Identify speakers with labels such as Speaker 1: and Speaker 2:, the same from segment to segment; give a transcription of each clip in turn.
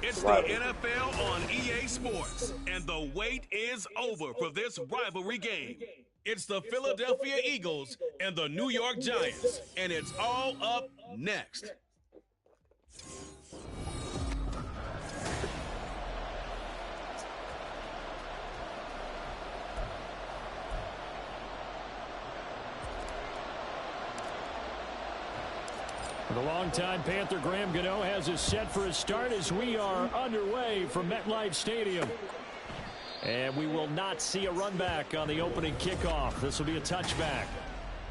Speaker 1: It's the NFL on EA Sports, and the wait is over for this rivalry game. It's the Philadelphia Eagles and the New York Giants, and it's all up next.
Speaker 2: The longtime Panther Graham Gano has us set for a start as we are underway from MetLife Stadium. And we will not see a run back on the opening kickoff. This will be a touchback.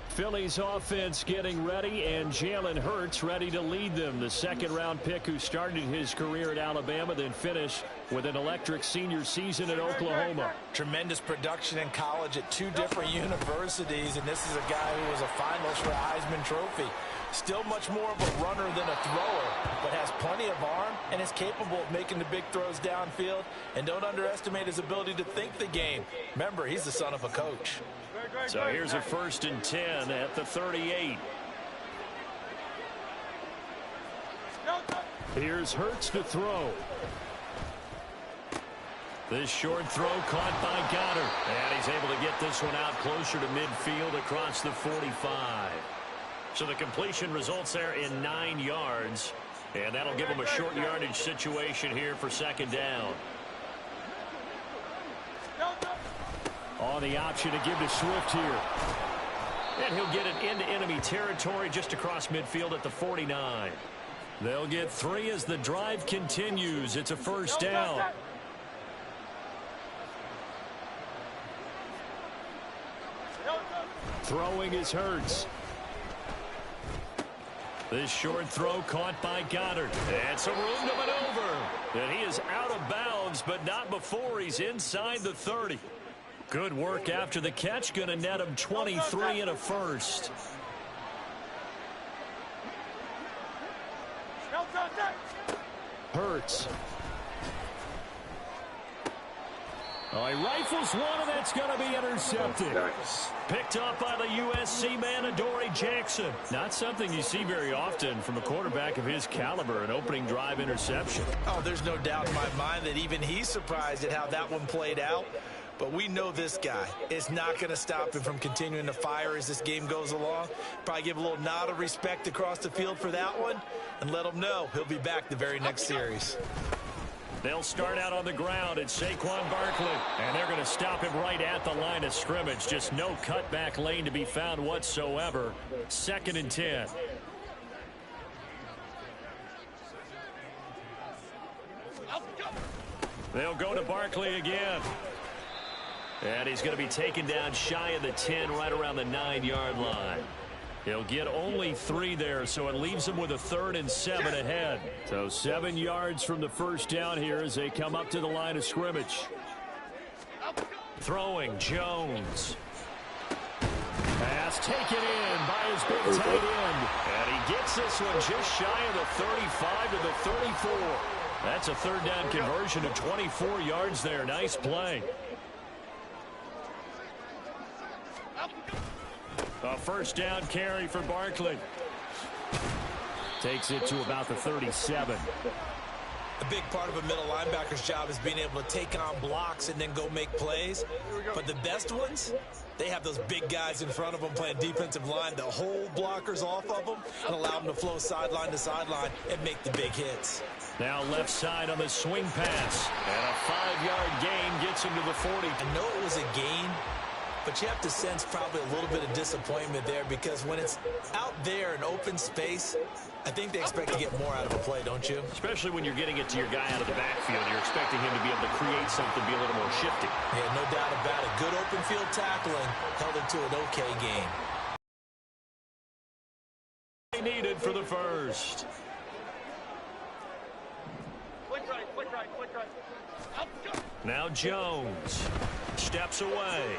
Speaker 2: Philly's offense getting ready, and Jalen Hurts ready to lead them. The second-round pick who started his career at Alabama, then finished with an electric senior season at Oklahoma.
Speaker 3: Tremendous production in college at two different universities, and this is a guy who was a finalist for a Heisman Trophy. Still much more of a runner than a thrower, but has plenty of arm and is capable of making the big throws downfield. And don't underestimate his ability to think the game. Remember, he's the son of a coach.
Speaker 2: So here's a 1st and 10 at the 38. Here's Hurts to throw. This short throw caught by Goddard. And he's able to get this one out closer to midfield across the 45. So the completion results there in 9 yards. And that'll give them a short yardage situation here for second down. On the option to give to Swift here. And he'll get it into enemy territory just across midfield at the 49. They'll get 3 as the drive continues. It's a first down. Throwing is Hurts. This short throw caught by Goddard. And some room to maneuver. And he is out of bounds, but not before he's inside the 30. Good work after the catch. Going to net him 23 and a first. Hurts. Oh, he rifles one, and that's going to be intercepted.
Speaker 4: Nice.
Speaker 2: Picked up by the USC man, Adoree Jackson. Not something you see very often from a quarterback of his caliber, an opening drive interception.
Speaker 3: Oh, there's no doubt in my mind that even he's surprised at how that one played out. But we know this guy is not going to stop him from continuing to fire as this game goes along. Probably give a little nod of respect across the field for that one and let him know he'll be back the very next series.
Speaker 2: They'll start out on the ground. It's Saquon Barkley. And they're going to stop him right at the line of scrimmage. Just no cutback lane to be found whatsoever. 2nd and 10. They'll go to Barkley again. And he's going to be taken down shy of the 10, right around the 9-yard line. He'll get only 3 there, so it leaves him with a 3rd and 7 ahead. So 7 yards from the first down here as they come up to the line of scrimmage. Throwing, Jones. Pass taken in by his big tight end. And he gets this one just shy of the 35 to the 34. That's a 3rd down conversion of 24 yards there. Nice play. A 1st down carry for Barkley. Takes it to about the 37.
Speaker 3: A big part of a middle linebacker's job is being able to take on blocks and then go make plays. But the best ones, they have those big guys in front of them playing defensive line to hold blockers off of them and allow them to flow sideline to sideline and make the big hits.
Speaker 2: Now left side on the swing pass. And a 5-yard gain gets him to the 40.
Speaker 3: I know it was a gain, but you have to sense probably a little bit of disappointment there because when it's out there in open space, I think they expect to get more out of a play, don't you?
Speaker 2: Especially when you're getting it to your guy out of the backfield. You're expecting him to be able to create something, be a little more shifty.
Speaker 3: Yeah, no doubt about it. Good open field tackling held it to an okay game.
Speaker 2: They needed for the first.
Speaker 5: Quick right.
Speaker 2: Now Jones steps away.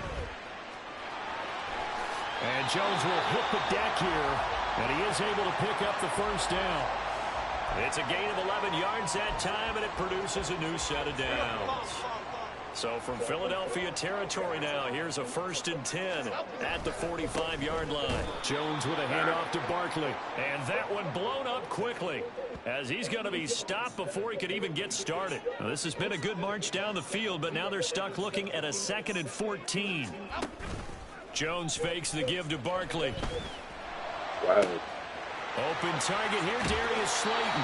Speaker 2: And Jones will hit the deck here, and he is able to pick up the first down. It's a gain of 11 yards that time, and it produces a new set of downs. So from Philadelphia territory now, here's a 1st and 10 at the 45-yard line. Jones with a handoff to Barkley. And that one blown up quickly as he's going to be stopped before he could even get started. Now, this has been a good march down the field, but now they're stuck looking at a 2nd and 14. Jones fakes the give to Barkley.
Speaker 4: Wow.
Speaker 2: Open target here, Darius Slayton.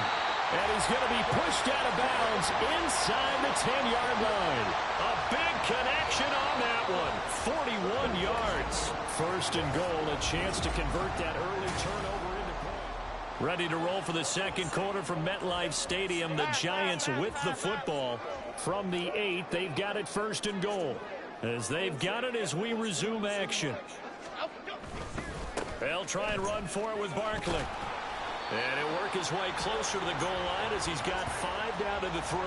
Speaker 2: And he's going to be pushed out of bounds inside the 10-yard line. A big connection on that one. 41 yards. 1st and goal, a chance to convert that early turnover into points. Ready to roll for the 2nd quarter from MetLife Stadium. The Giants with the football. From the 8, they've got it 1st and goal. As they've got it as we resume action. They'll try and run for it with Barkley. And he'll work his way closer to the goal line as he's got 5 down to the 3.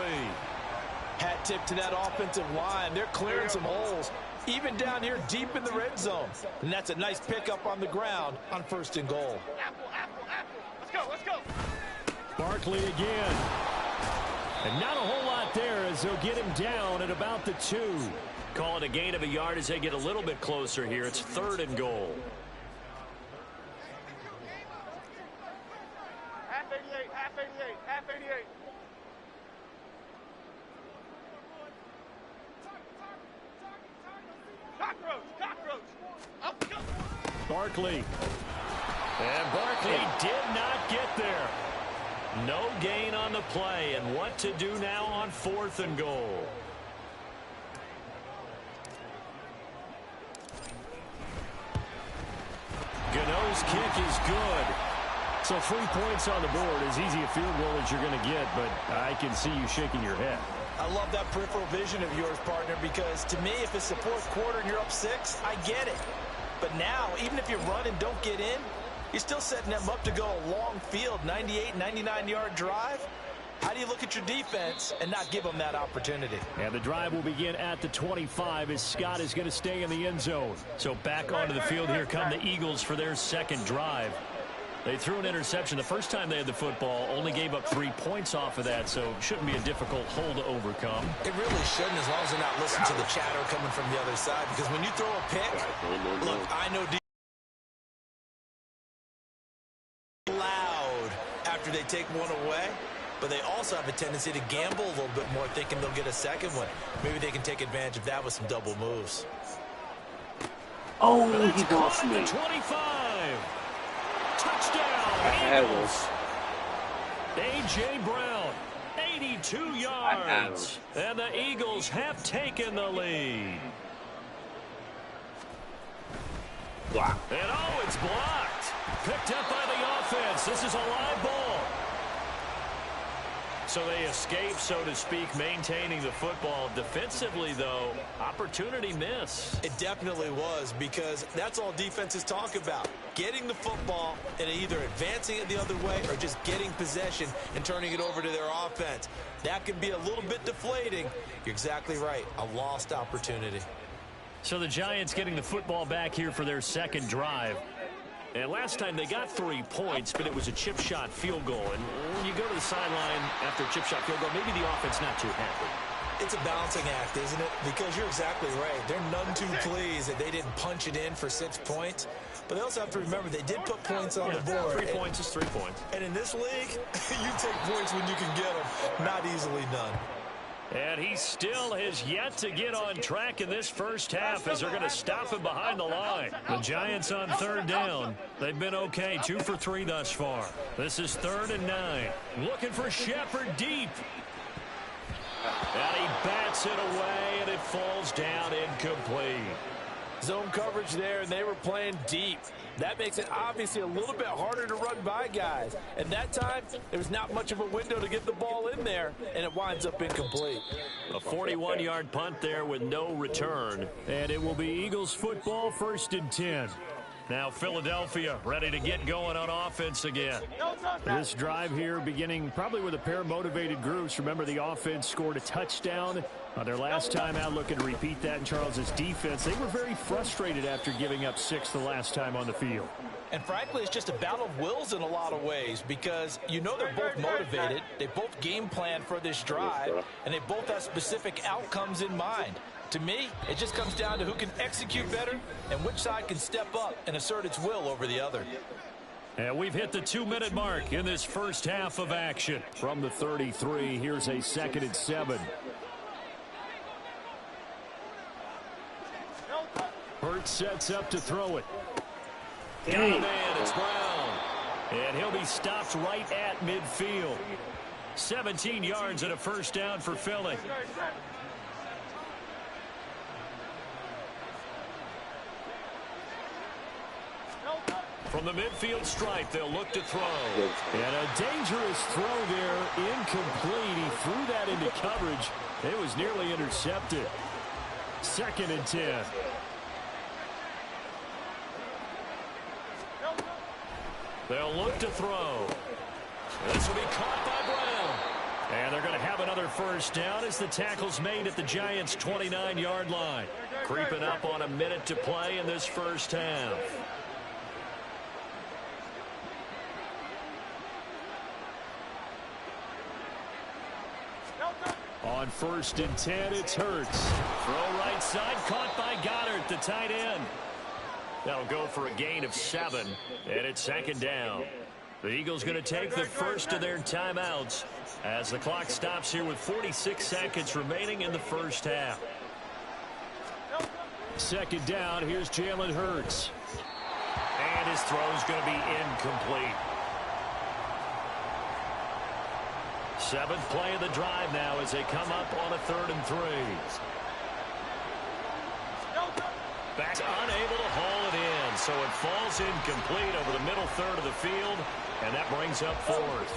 Speaker 3: Hat tip to that offensive line. They're clearing some holes, even down here deep in the red zone. And that's a nice pickup on the ground on 1st and goal.
Speaker 5: Let's go, let's go.
Speaker 2: Barkley again. And not a whole lot there as they'll get him down at about the 2. Call it a gain of a yard as they get a little bit closer here. It's 3rd and goal.
Speaker 5: Half 88, half 88, half 88. Cockroach, cockroach. Up, go.
Speaker 2: Barkley. And Barkley did not get there. No gain on the play. And what to do now on 4th and goal. Gano's kick is good. So 3 points on the board, as easy a field goal as you're going to get, but I can see you shaking your head.
Speaker 3: I love that peripheral vision of yours, partner, because to me, if it's the 4th quarter and you're up 6, I get it. But now, even if you run and don't get in, you're still setting them up to go a long field, 98, 99-yard drive. How do you look at your defense and not give them that opportunity?
Speaker 2: And the drive will begin at the 25 as Scott is going to stay in the end zone. So back onto the field here come the Eagles for their 2nd drive. They threw an interception the first time they had the football, only gave up 3 points off of that, so shouldn't be a difficult hole to overcome.
Speaker 3: It really shouldn't, as long as they're not listening to the chatter coming from the other side, because when you throw a pick, look, I know loud after they take one away, but they also have a tendency to gamble a little bit more, thinking they'll get a 2nd one. Maybe they can take advantage of that with some double moves.
Speaker 4: Oh, he lost me.
Speaker 2: 25. Touchdown, Eagles. A.J. Brown, 82 yards. And the Eagles have taken the lead.
Speaker 4: Wow.
Speaker 2: And oh, it's blocked. Picked up by the offense. This is a live ball. So they escape, so to speak, maintaining the football. Defensively, though, opportunity miss.
Speaker 3: It definitely was, because that's all defenses talk about. Getting the football and either advancing it the other way or just getting possession and turning it over to their offense. That can be a little bit deflating. You're exactly right. A lost opportunity.
Speaker 2: So the Giants getting the football back here for their 2nd drive. And last time they got 3 points, but it was a chip shot field goal. And when you go to the sideline after a chip shot field goal, maybe the offense not too happy.
Speaker 3: It's a balancing act, isn't it? Because you're exactly right. They're none too pleased that they didn't punch it in for 6 points. But they also have to remember they did put points on the board.
Speaker 2: 3 points is 3 points.
Speaker 3: And in this league, you take points when you can get them. Not easily done.
Speaker 2: And he still has yet to get on track in this first half as they're going to stop him behind the line. The Giants on 3rd down. They've been okay, 2 for 3 thus far. This is 3rd and 9. Looking for Shepard deep. And he bats it away, and it falls down incomplete.
Speaker 3: Zone coverage there, and they were playing deep. That makes it obviously a little bit harder to run by guys. And that time, there was not much of a window to get the ball in there, and it winds up incomplete.
Speaker 2: A 41-yard punt there with no return. And it will be Eagles football, 1st and 10. Now Philadelphia ready to get going on offense again. This drive here beginning probably with a pair of motivated groups. Remember, the offense scored a touchdown on their last time out. Looking to repeat that in Charles's defense. They were very frustrated after giving up 6 the last time on the field.
Speaker 3: And frankly, it's just a battle of wills in a lot of ways because you know they're both motivated. They both game plan for this drive, and they both have specific outcomes in mind. To me, it just comes down to who can execute better and which side can step up and assert its will over the other.
Speaker 2: And we've hit the 2-minute mark in this first half of action. From the 33, here's a 2nd and 7. Hurts sets up to throw it. Got a man, it's Brown. And he'll be stopped right at midfield. 17 yards and a first down for Philly. From the midfield stripe, they'll look to throw. And a dangerous throw there, incomplete. He threw that into coverage. It was nearly intercepted. 2nd and 10. They'll look to throw. This will be caught by Brown. And they're going to have another first down as the tackle's made at the Giants' 29-yard line. Creeping up on a minute to play in this first half. On 1st and 10, it's Hurts. Throw right side, caught by Goddard, the tight end. That'll go for a gain of 7, and it's 2nd down. The Eagles going to take the first of their timeouts as the clock stops here with 46 seconds remaining in the first half. 2nd down, here's Jalen Hurts. And his throw's going to be incomplete. 7th play of the drive now as they come up on a 3rd and 3. Back unable to haul it in, so it falls incomplete over the middle third of the field, and that brings up 4th.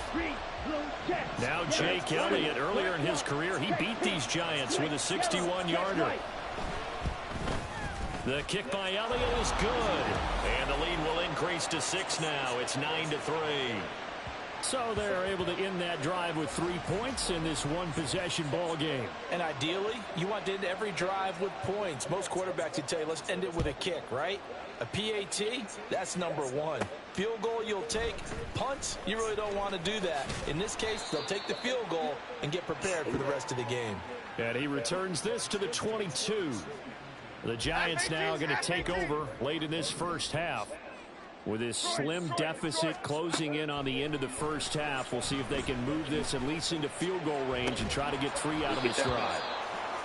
Speaker 2: Now Jake Elliott, earlier in his career, he beat these Giants with a 61-yarder. The kick by Elliott is good, and the lead will increase to 6 now. It's 9-3. So they're able to end that drive with 3 points in this one-possession ball game. And ideally, you want to end every drive with points. Most quarterbacks would tell you, let's end it with a kick, right? A PAT, that's number 1. Field goal you'll take. Punts, you really don't want to do that. In this case, they'll take the field goal and get prepared for the rest of the game. And he returns this to the 22. The Giants now going to take over late in this first half. With this slim deficit closing in on the end of the first half, we'll see if they can move this at least into field goal range and try to get 3 out of this drive.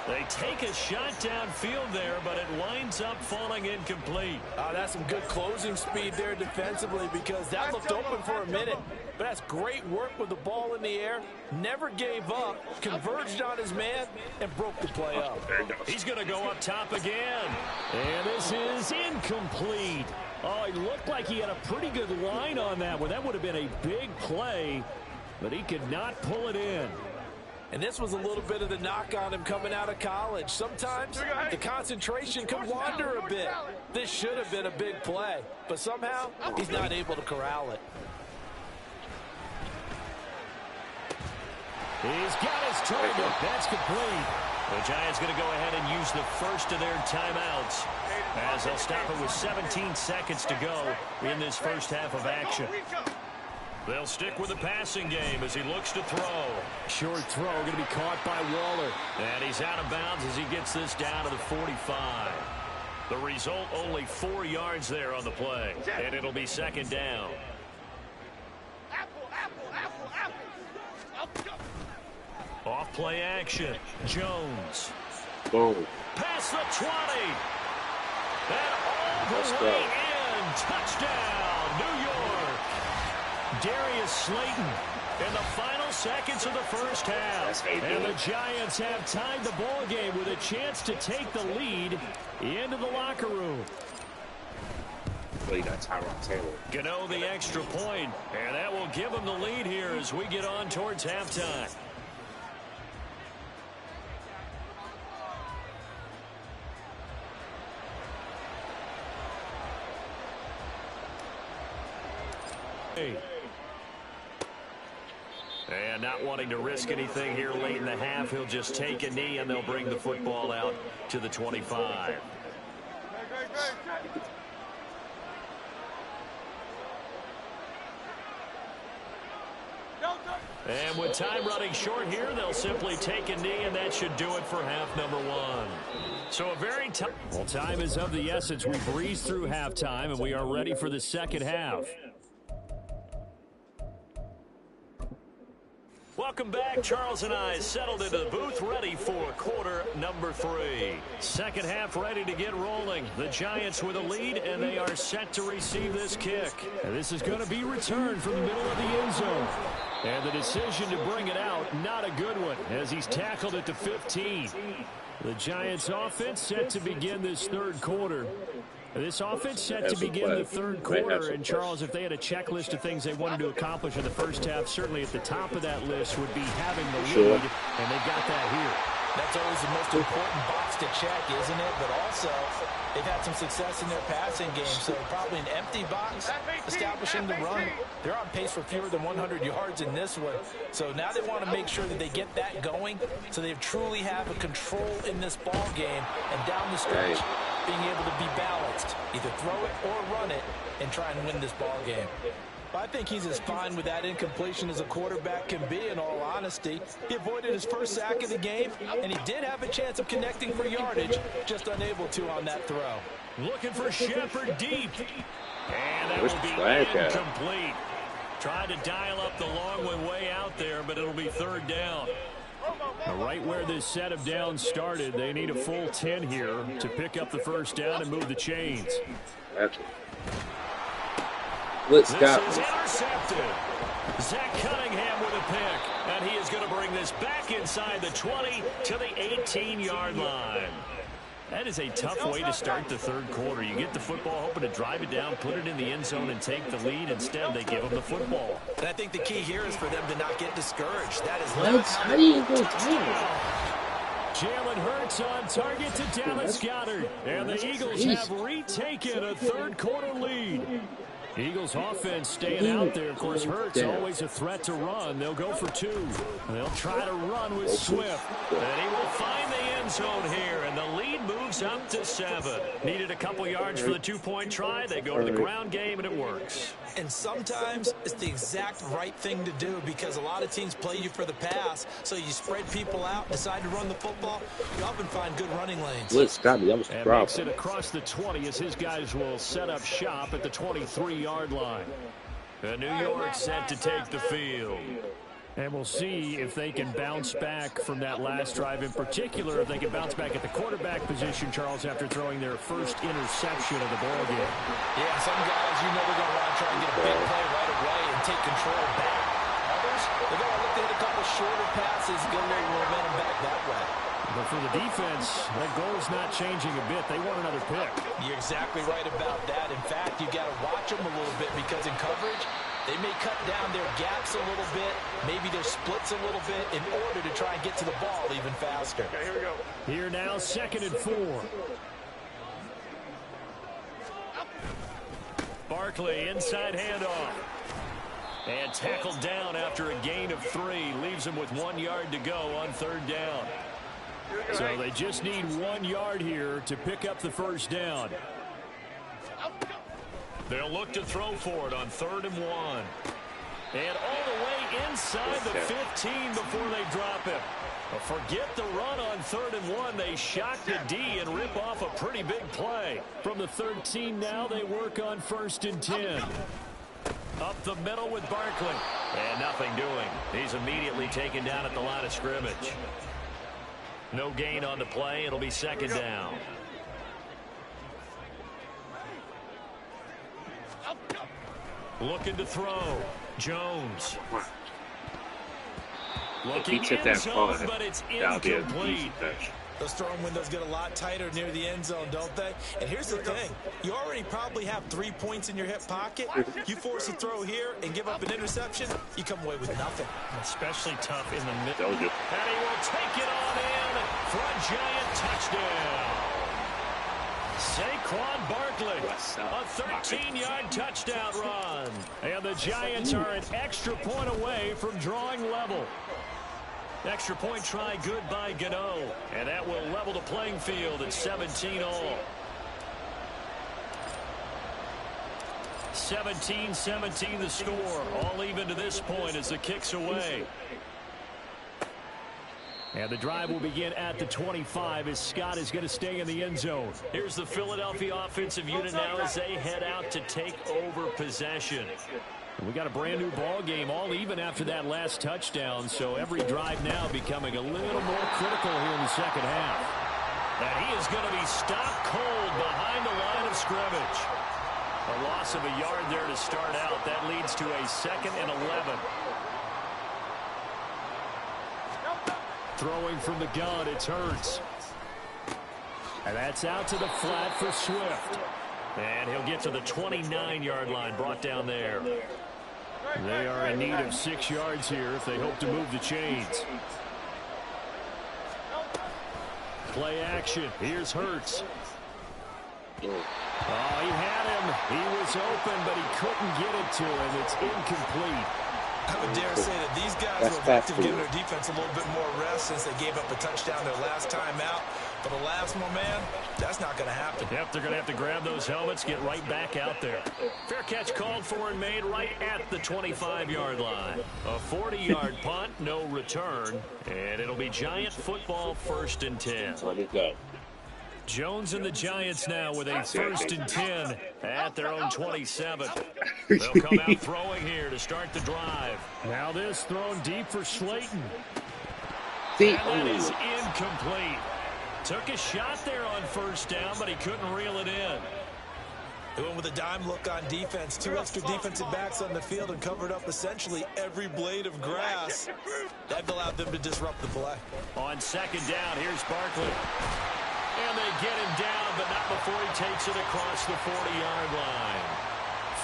Speaker 2: They take a shot downfield there, but it winds up falling incomplete. That's some good closing speed there defensively because that looked open for a minute. But that's great work with the ball in the air. Never gave up, converged on his man, and broke the play up. He's going to go up top again. And this is incomplete. Oh, he looked like he had a pretty good line on that one. That would have been a big play, but he could not pull it in. And this was a little bit of the knock on him coming out of college. Sometimes the concentration can wander a bit. This should have been a big play, but somehow he's not able to corral it. He's got his target. That's complete. The Giants going to go ahead and use the first of their timeouts as they'll stop it with 17 seconds to go in this first half of action. They'll stick with the passing game as he looks to throw. Short throw going to be caught by Waller. And he's out of bounds as he gets this down to the 45. The result, only 4 yards there on the play. And it'll be 2nd down. Off play action. Jones.
Speaker 4: Boom.
Speaker 2: Past the 20. And all the way in. Touchdown, New York. Darius Slayton in the final seconds of the first half. And the Giants have tied the ball game with a chance to take the lead into the locker room. Gano the extra point, and that will give them the lead here as we get on towards halftime. And not wanting to risk anything here late in the half, he'll just take a knee and they'll bring the football out to the 25. And with time running short here, they'll simply take a knee, and that should do it for half number one. So a very tough. Well, time is of the essence. We breeze through halftime, and we are ready for the second half. Welcome back. Charles and I settled into the booth, ready for quarter number 3. Second half ready to get rolling. The Giants with a lead, and they are set to receive this kick. And this is going to be returned from the middle of the end zone. And the decision to bring it out, not a good one, as he's tackled at the 15. The Giants offense set to begin this third quarter. This offense set to begin the third quarter, and Charles, if they had a checklist of things they wanted to accomplish in the first half, certainly at the top of that list would be having the lead, and they got that here.
Speaker 3: That's always the most important box to check, isn't it? But also, they've had some success in their passing game, so probably an empty box establishing the run. They're on pace for fewer than 100 yards in this one. So now they want to make sure that they get that going so they truly have a control in this ball game, and down the stretch, being able to be balanced, either throw it or run it, and try and win this ball game. I think he's as fine with that incompletion as a quarterback can be, in all honesty. He avoided his first sack of the game, and he did have a chance of connecting for yardage, just unable to on that throw.
Speaker 2: Looking for Shepard deep. And that will be incomplete. Tried to dial up the long one way out there, but it'll be third down. Right where this set of downs started, they need a full 10 here to pick up the first down and move the chains.
Speaker 4: That's it.
Speaker 2: This is intercepted. Zach Cunningham with a pick, and he is going to bring this back inside the 20 to the 18-yard line. That is a tough way to start the third quarter. You get the football, hoping to drive it down, put it in the end zone, and take the lead. Instead, they give them the football.
Speaker 3: And I think the key here is for them to not get discouraged. That is
Speaker 4: how do you go down?
Speaker 2: Jalen Hurts on target to Dallas Goedert. And the Eagles have retaken a third quarter lead. Eagles offense staying out there. Of course, Hurts always a threat to run. They'll go for 2. They'll try to run with Swift. And he will find the end zone here, and the lead moves up to 7. Needed a couple yards for the 2-point try. They go to the ground game, and it works.
Speaker 3: And sometimes it's the exact right thing to do, because a lot of teams play you for the pass, so you spread people out, decide to run the football. You often find good running lanes.
Speaker 2: And makes it across the 20 as his guys will set up shop at the 23-yard line. And New York set to take the field. And we'll see if they can bounce back from that last drive. In particular, if they can bounce back at the quarterback position, Charles, after throwing their first interception of the ball game.
Speaker 3: Yeah, some guys, you know, they're going to want to try and get a big play right away and take control back. Others, they're going to look to hit a couple shorter passes, get a little momentum back that way.
Speaker 2: But for the defense, that goal is not changing a bit. They want another pick.
Speaker 3: You're exactly right about that. In fact, you got to watch them a little bit, because in coverage, they may cut down their gaps a little bit, maybe their splits a little bit, in order to try and get to the ball even faster.
Speaker 5: Okay, here we go.
Speaker 2: Here now, 2nd and 4. Barkley, inside handoff. And tackled down after a gain of 3. Leaves him with 1 yard to go on third down. So they just need 1 yard here to pick up the first down. They'll look to throw for it on 3rd and 1. And all the way inside the 15 before they drop him. Forget the run on 3rd and 1. They shock the D and rip off a pretty big play. From the 13 now, they work on 1st and 10. Up the middle with Barkley. And nothing doing. He's immediately taken down at the line of scrimmage. No gain on the play. It'll be 2nd down. Looking to throw. Jones. Looking in zone, but it's incomplete.
Speaker 3: Those throwing windows get a lot tighter near the end zone, don't they? And here's the thing. You already probably have 3 points in your hip pocket. You force a throw here and give up an interception, you come away with nothing.
Speaker 2: Especially tough in the middle. And he will take it on in for a Giant touchdown. Saquon Barkley, a 13-yard touchdown run. And the Giants are an extra point away from drawing level. Extra point try good by Gano. And that will level the playing field at 17 all. 17-17 the score. All even to this point as the kick's away. And the drive will begin at the 25 as Scott is going to stay in the end zone. Here's the Philadelphia offensive unit now as they head out to take over possession. We got a brand new ball game, all even after that last touchdown, so every drive now becoming a little more critical here in the second half. And he is going to be stopped cold behind the line of scrimmage. A loss of a yard there to start out. That leads to a 2nd and 11. Throwing from the gun, it's Hurts. And that's out to the flat for Swift. And he'll get to the 29-yard line, brought down there. They are in need of 6 yards here if they hope to move the chains. Play action. Here's Hurts. Oh, he had him. He was open, but he couldn't get it to him. It's incomplete.
Speaker 3: I would dare say that these guys will have to give their defense a little bit more rest since they gave up a touchdown their last time out. But the last one, man, that's not going to happen.
Speaker 2: Yep, they're going to have to grab those helmets, get right back out there. Fair catch called for and made right at the 25-yard line. A 40-yard punt, no return, and it'll be Giant football 1st and 10.
Speaker 4: Let it go.
Speaker 2: Jones and the Giants now with a 1st and 10 at their own 27. They'll come out throwing here to start the drive. Now this thrown deep for Slayton. And that is incomplete. Took a shot there on 1st down, but he couldn't reel it in.
Speaker 3: They went with a dime look on defense. 2 extra defensive backs on the field and covered up essentially every blade of grass. That allowed them to disrupt the play.
Speaker 2: On 2nd down, here's Barkley. And they get him down, but not before he takes it across the 40-yard line.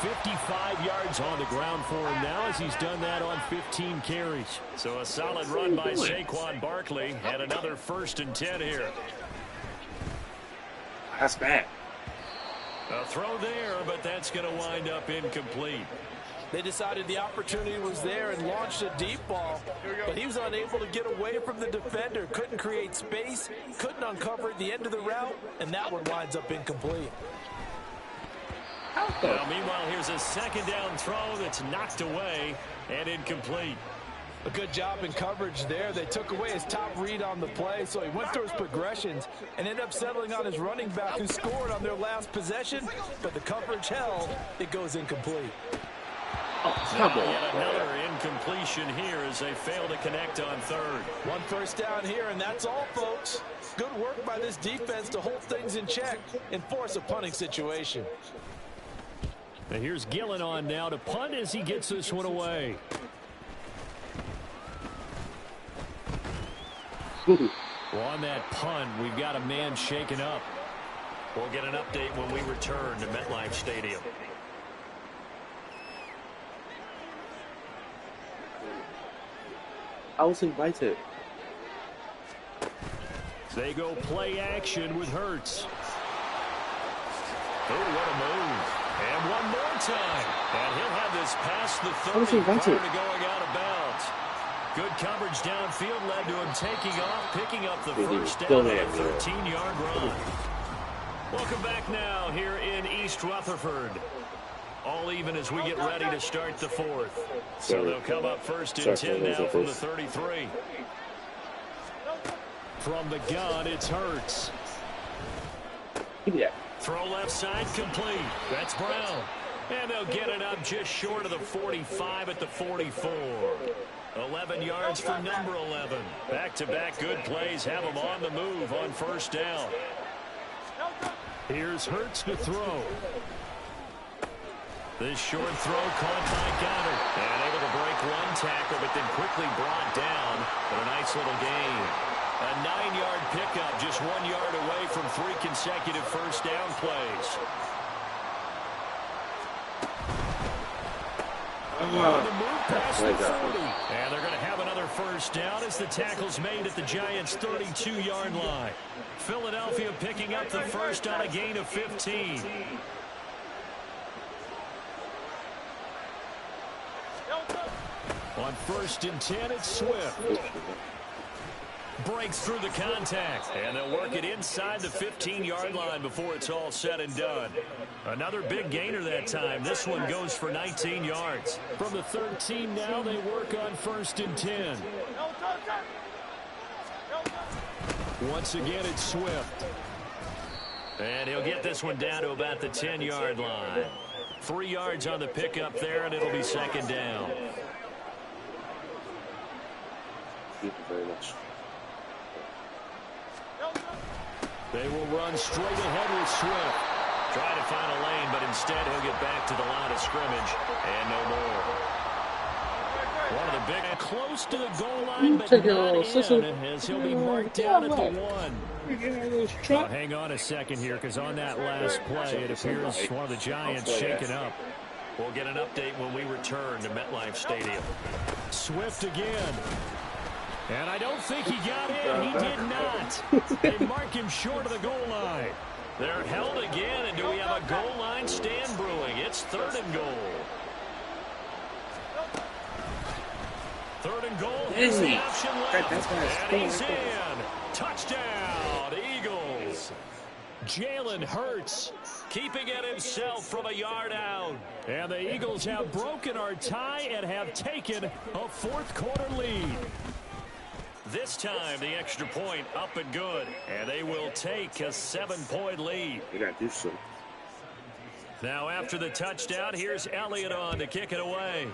Speaker 2: 55 yards on the ground for him now as he's done that on 15 carries. So a solid run by Saquon Barkley and another 1st and 10 here.
Speaker 4: That's bad.
Speaker 2: A throw there, but that's going to wind up incomplete.
Speaker 3: They decided the opportunity was there and launched a deep ball, but he was unable to get away from the defender, couldn't create space, couldn't uncover the end of the route, and that one winds up incomplete.
Speaker 2: Well, meanwhile, here's a 2nd down throw that's knocked away and incomplete.
Speaker 3: A good job in coverage there. They took away his top read on the play, so he went through his progressions and ended up settling on his running back who scored on their last possession, but the coverage held. It goes incomplete.
Speaker 2: Yet another incompletion here as they fail to connect on 3rd.
Speaker 3: 1 first down here, and that's all, folks. Good work by this defense to hold things in check and force a punting situation.
Speaker 2: And here's Gillen on now to punt as he gets this one away. Well, on that punt, we've got a man shaken up. We'll get an update when we return to MetLife Stadium.
Speaker 4: I was invited.
Speaker 2: They go play action with Hurts. Oh, what a move. And one more time. And he'll have this past the 30 prior to going out of bounds. Good coverage downfield led to him taking off, picking up the 1st down on a 13-yard run. Welcome back now here in East Rutherford. All even as we get ready to start the 4th. So they'll come up 1st and 10 now from the 33. From the gun, it's Hurts.
Speaker 4: Yeah.
Speaker 2: Throw left side complete. That's Brown. And they'll get it up just short of the 45 at the 44. 11 yards for number 11. Back-to-back good plays have him on the move on 1st down. Here's Hurts to throw. This short throw caught by Goddard. And able to break one tackle, but then quickly brought down. But a nice little gain. A 9-yard pickup, just 1 yard away from 3 consecutive 1st down plays. On the move past the 40. And they're going to have another 1st down as the tackle's made at the Giants' 32-yard line. Philadelphia picking up the 1st on a gain of 15. On 1st and 10, it's Swift. breaks through the contact. And they'll work it inside the 15-yard line before it's all said and done. Another big gainer that time. This one goes for 19 yards. From the 13 now, they work on 1st and 10. Once again, it's Swift. And he'll get this one down to about the 10-yard line. 3 yards on the pickup there, and it'll be 2nd down.
Speaker 4: Thank you very much.
Speaker 2: They will run straight ahead with Swift. Trying to find a lane, but instead he'll get back to the line of scrimmage and no more. One of the big, close to the goal line, but not in, as he'll be marked down at the 1. Now, hang on a second here, because on that last play, it appears one of the Giants shaken up. We'll get an update when we return to MetLife Stadium. Swift again. And I don't think he got in. He did not. They mark him short of the goal line. They're held again, and do we have a goal line stand brewing? It's 3rd and goal. 3rd and goal. Here's the option left. And he's in. Touchdown, Eagles. Jalen Hurts keeping it himself from a yard out. And the Eagles have broken our tie and have taken a 4th quarter lead. This time, the extra point up and good. And they will take a 7-point lead.
Speaker 4: They got to do something.
Speaker 2: Now, after the touchdown, here's Elliott on to kick it away.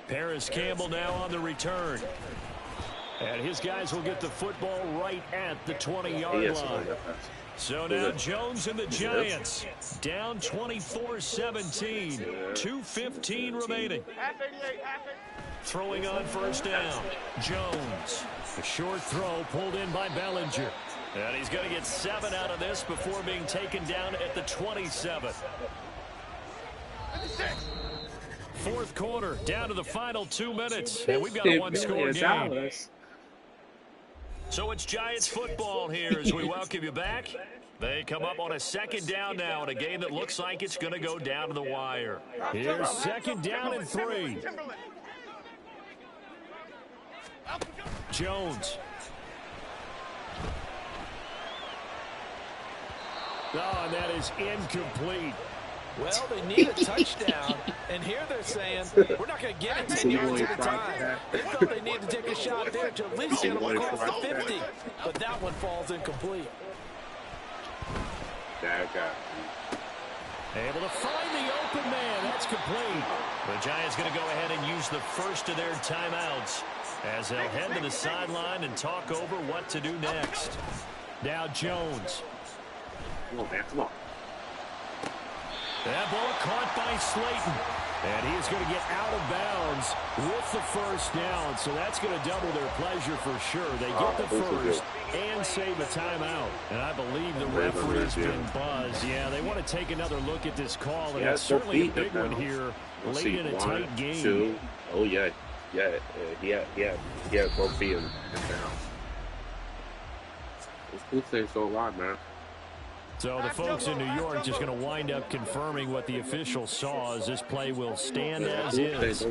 Speaker 2: Paris Campbell now on the return. And his guys will get the football right at the 20-yard line. So now Jones and the Giants down 24-17. 2:15 remaining. Throwing on 1st down. Jones. A short throw pulled in by Bellinger. And he's going to get 7 out of this before being taken down at the 27. 4th quarter, down to the final 2 minutes. And we've got a 1-score game. So it's Giants football here as we welcome you back. They come up on a 2nd down now in a game that looks like it's going to go down to the wire. Here's 2nd down and 3. Jones. Oh, and that is incomplete.
Speaker 3: Well, they need a touchdown, and here they're saying, we're not going to get it 10 yards at a time. They felt they needed to take a shot there to at least get them across the 50, but that one falls incomplete.
Speaker 2: Able to find the open man. That's complete. The Giants going to go ahead and use the first of their timeouts as they'll head to the sideline and talk over what to do next. Now Jones.
Speaker 4: Come on, man. Come on.
Speaker 2: That ball caught by Slayton. And he is going to get out of bounds with the 1st down. So that's going to double their pleasure for sure. They get the first and save a timeout. And I believe the referee's been buzzed. Yeah, they want to take another look at this call. And it's certainly a big one here late in a tight game.
Speaker 4: 2. Oh, yeah. Yeah, he had both feet in down. Those 2 things don't lie, man.
Speaker 2: So the folks in New York just going to wind up confirming what the official saw as this play will stand as is.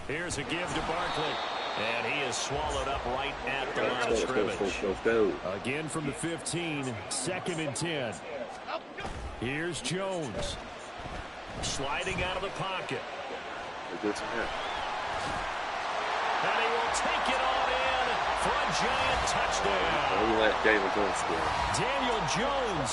Speaker 2: Here's a give to Barkley. And he is swallowed up right at the line of scrimmage. Again from the 15, 2nd and 10. Here's Jones. Sliding out of the pocket.
Speaker 4: Good to
Speaker 2: And he will take it on in for a Giant touchdown.
Speaker 4: Don't let Daniel Jones score.
Speaker 2: Daniel Jones,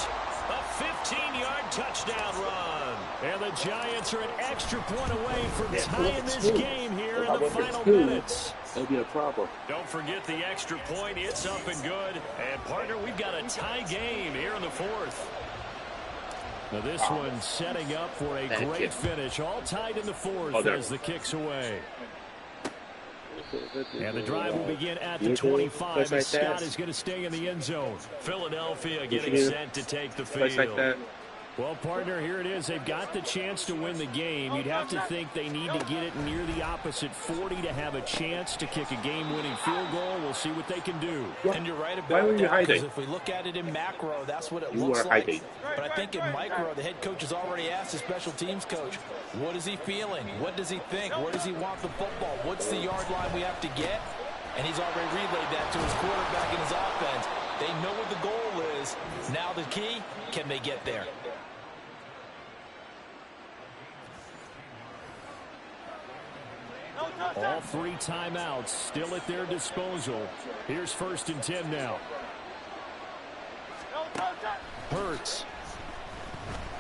Speaker 2: a 15-yard touchdown run. And the Giants are an extra point away from tying this game here in the final minutes.
Speaker 4: That'll be a problem.
Speaker 2: Don't forget the extra point. It's up and good. And, partner, we've got a tie game here in the 4th. Now this one setting up for a great finish. All tied in the 4th as the kick's away. And the drive will begin at the 25 as Scott is going to stay in the end zone. Philadelphia getting set to take the field. Well, partner, here it is. They've got the chance to win the game. You'd have to think they need to get it near the opposite 40 to have a chance to kick a game-winning field goal. We'll see what they can do.
Speaker 3: And you're right about that, because if we look at it in macro, that's what it looks like. But I think in micro, the head coach has already asked the special teams coach, what is he feeling? What does he think? Where does he want the football? What's the yard line we have to get? And he's already relayed that to his quarterback and his offense. They know what the goal is. Now the key, can they get there?
Speaker 2: All 3 timeouts still at their disposal. Here's 1st and 10 now. Hurts.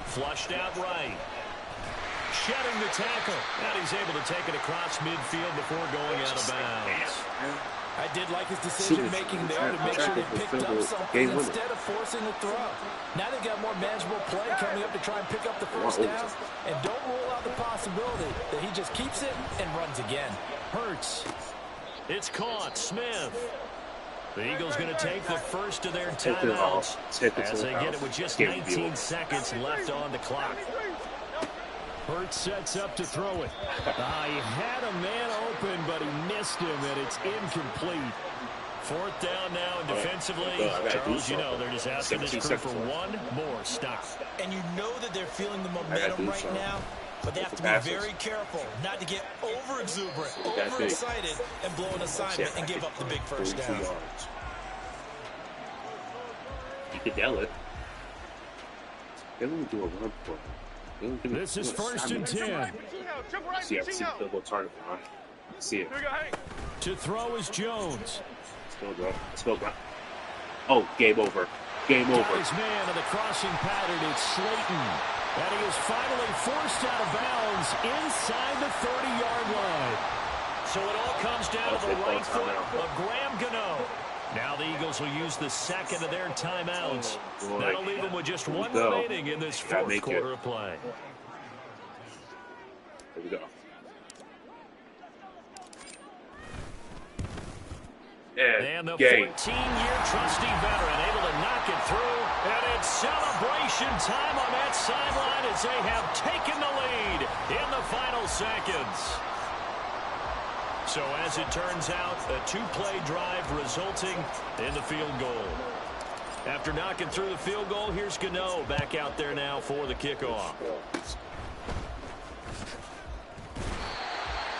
Speaker 2: Flushed out right. Shedding the tackle. And he's able to take it across midfield before going out of bounds.
Speaker 3: I did like his decision-making there to make sure they picked up something instead of forcing the throw. Now they've got more manageable play coming up to try and pick up the first down. And don't rule out the possibility that he just keeps it and runs again.
Speaker 2: Hurts. It's caught. Smith. The Eagles going to take the first of their timeouts as they get it with just 19 seconds left on the clock. Hurts sets up to throw it. He had a man open, but he missed him, and it's incomplete. 4th down now, and defensively, Charles, you know, they're just asking this crew for one more stop.
Speaker 3: And you know that they're feeling the momentum right now, but they have to be very careful not to get over-exuberant, over-excited, and blow an assignment and give up the big first down.
Speaker 4: You could yell it. They won't do a run for it.
Speaker 2: This is 1st and 10.
Speaker 4: See, I see the little target line. See it.
Speaker 2: To throw is Jones.
Speaker 4: Let's go, bro. Oh, game over. Game over.
Speaker 2: His man of the crossing pattern, it's Slayton. And he is finally forced out of bounds inside the 30-yard line. So it all comes down to the right foot of Graham Gano. Now the Eagles will use the second of their timeouts. That'll leave them with just one remaining in this 4th quarter of play.
Speaker 4: Here we go.
Speaker 2: And the 14-year trusty veteran able to knock it through. And it's celebration time on that sideline as they have taken the lead in the final seconds. So as it turns out, a 2-play drive resulting in the field goal. After knocking through the field goal, here's Gano back out there now for the kickoff.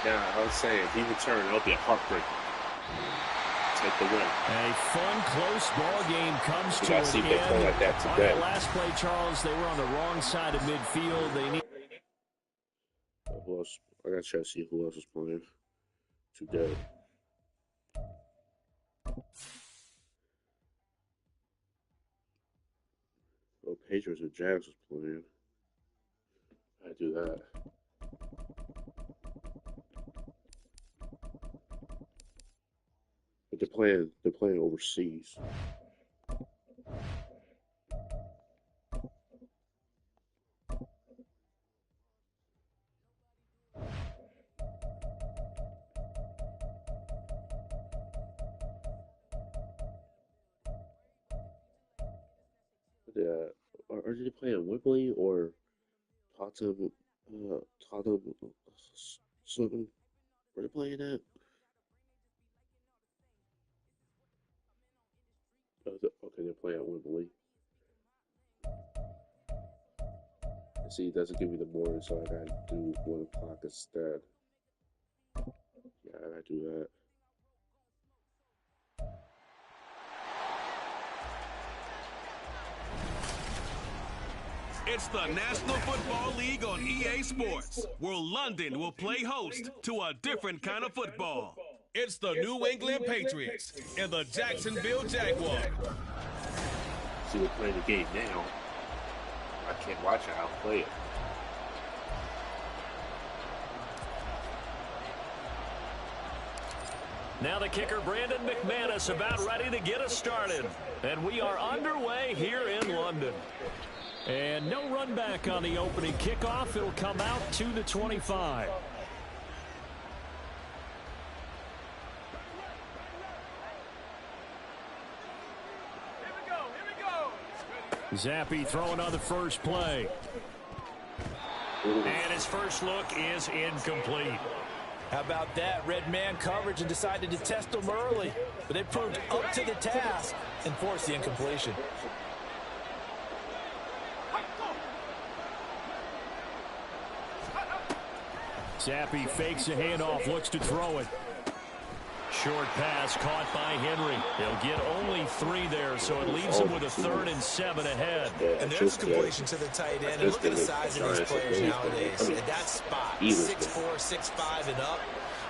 Speaker 4: Yeah, I was saying, if he returned, it'll be a heartbreak. Take the win.
Speaker 2: A fun, close ball game comes to an
Speaker 4: end. Like that today.
Speaker 2: On the last play, Charles, they were on the wrong side of midfield. They need.
Speaker 4: Who else? I gotta try to see who else is playing today. Oh, Patriots and Jags was playing. I do that. But they're playing overseas. Are they playing Wembley or Tottenham? Something. Where they playing at? Okay, they're playing at Wembley. See, it doesn't give me the morning, so I gotta do 1 o'clock instead. Yeah, I gotta do that.
Speaker 1: It's the National Football League on EA Sports, where London will play host to a different kind of football. It's the New England Patriots and the Jacksonville Jaguars.
Speaker 4: See, we're playing the game now. I can't watch it, I'll play it.
Speaker 2: Now the kicker, Brandon McManus, about ready to get us started. And we are underway here in London. And no run back on the opening kickoff. It'll come out to the 25.
Speaker 5: Here we go.
Speaker 2: Zappi throwing on the first play. And his first look is incomplete.
Speaker 3: How about that? Red man coverage and decided to test them early. But they proved up to the task and forced the incompletion.
Speaker 2: Zappi fakes a handoff, looks to throw it. Short pass caught by Henry. They'll get only 3 there, so it leaves them with a 3rd and 7 ahead.
Speaker 3: And there's completion to the tight end. And look at the size of these players nowadays. At that spot, 6'4", 6'5", and up.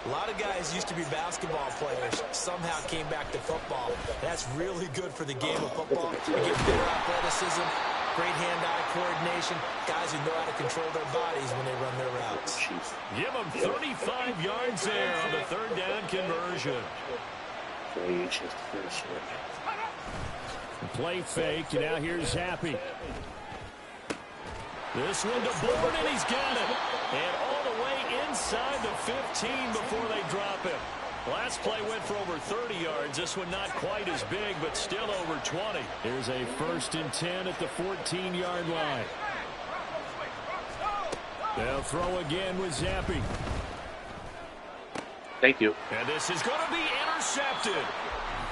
Speaker 3: A lot of guys used to be basketball players, somehow came back to football. That's really good for the game of football. You get better athleticism, great hand-eye coordination, guys who know how to control their bodies when they run their routes.
Speaker 2: Give them 35 yards there on the 3rd down conversion. Play fake, and now here's Zappi. This one to Bourne, and he's got it. And all the way inside the 15 before they drop him. Last play went for over 30 yards. This one not quite as big, but still over 20. Here's a 1st and 10 at the 14-yard line. They'll throw again with Zappi.
Speaker 4: Thank you.
Speaker 2: And this is going to be intercepted.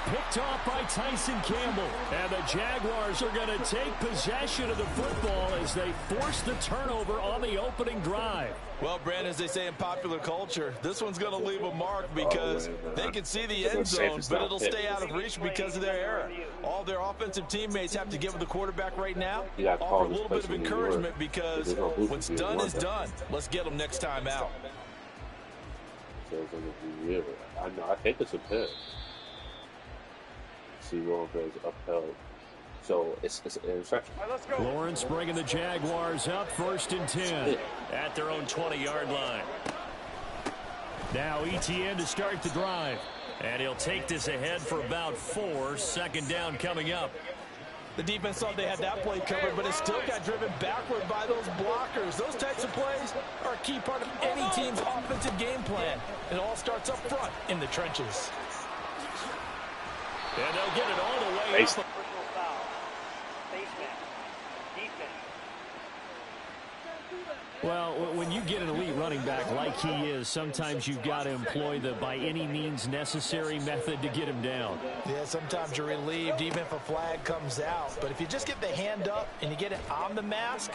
Speaker 2: Picked off by Tyson Campbell. And the Jaguars are going to take possession of the football as they force the turnover on the opening drive.
Speaker 3: Well, Brandon, as they say in popular culture, this one's going to leave a mark because they can see the end zone, but it'll stay out of reach because of their error. All their offensive teammates have to give the quarterback right now, offer a little bit of encouragement because what's done is done. Let's get them next time out.
Speaker 4: I think it's a pick. See, Lawrence goes upheld. So it's an interception.
Speaker 5: Right,
Speaker 2: Lawrence bringing the Jaguars up 1st and 10 at their own 20-yard line. Now ETN to start the drive. And he'll take this ahead for about 4. 2nd down coming up.
Speaker 3: The defense thought they had that play covered, but it still got driven backward by those blockers. Those types of plays are a key part of any team's offensive game plan. It all starts up front in the trenches.
Speaker 2: And they'll get it all the way up.
Speaker 5: Personal foul. Baseman. Defense.
Speaker 2: Well, when you get an elite running back like he is, sometimes you've got to employ the by any means necessary method to get him down.
Speaker 3: Yeah, sometimes you're relieved even if a flag comes out. But if you just get the hand up and you get it on the mask,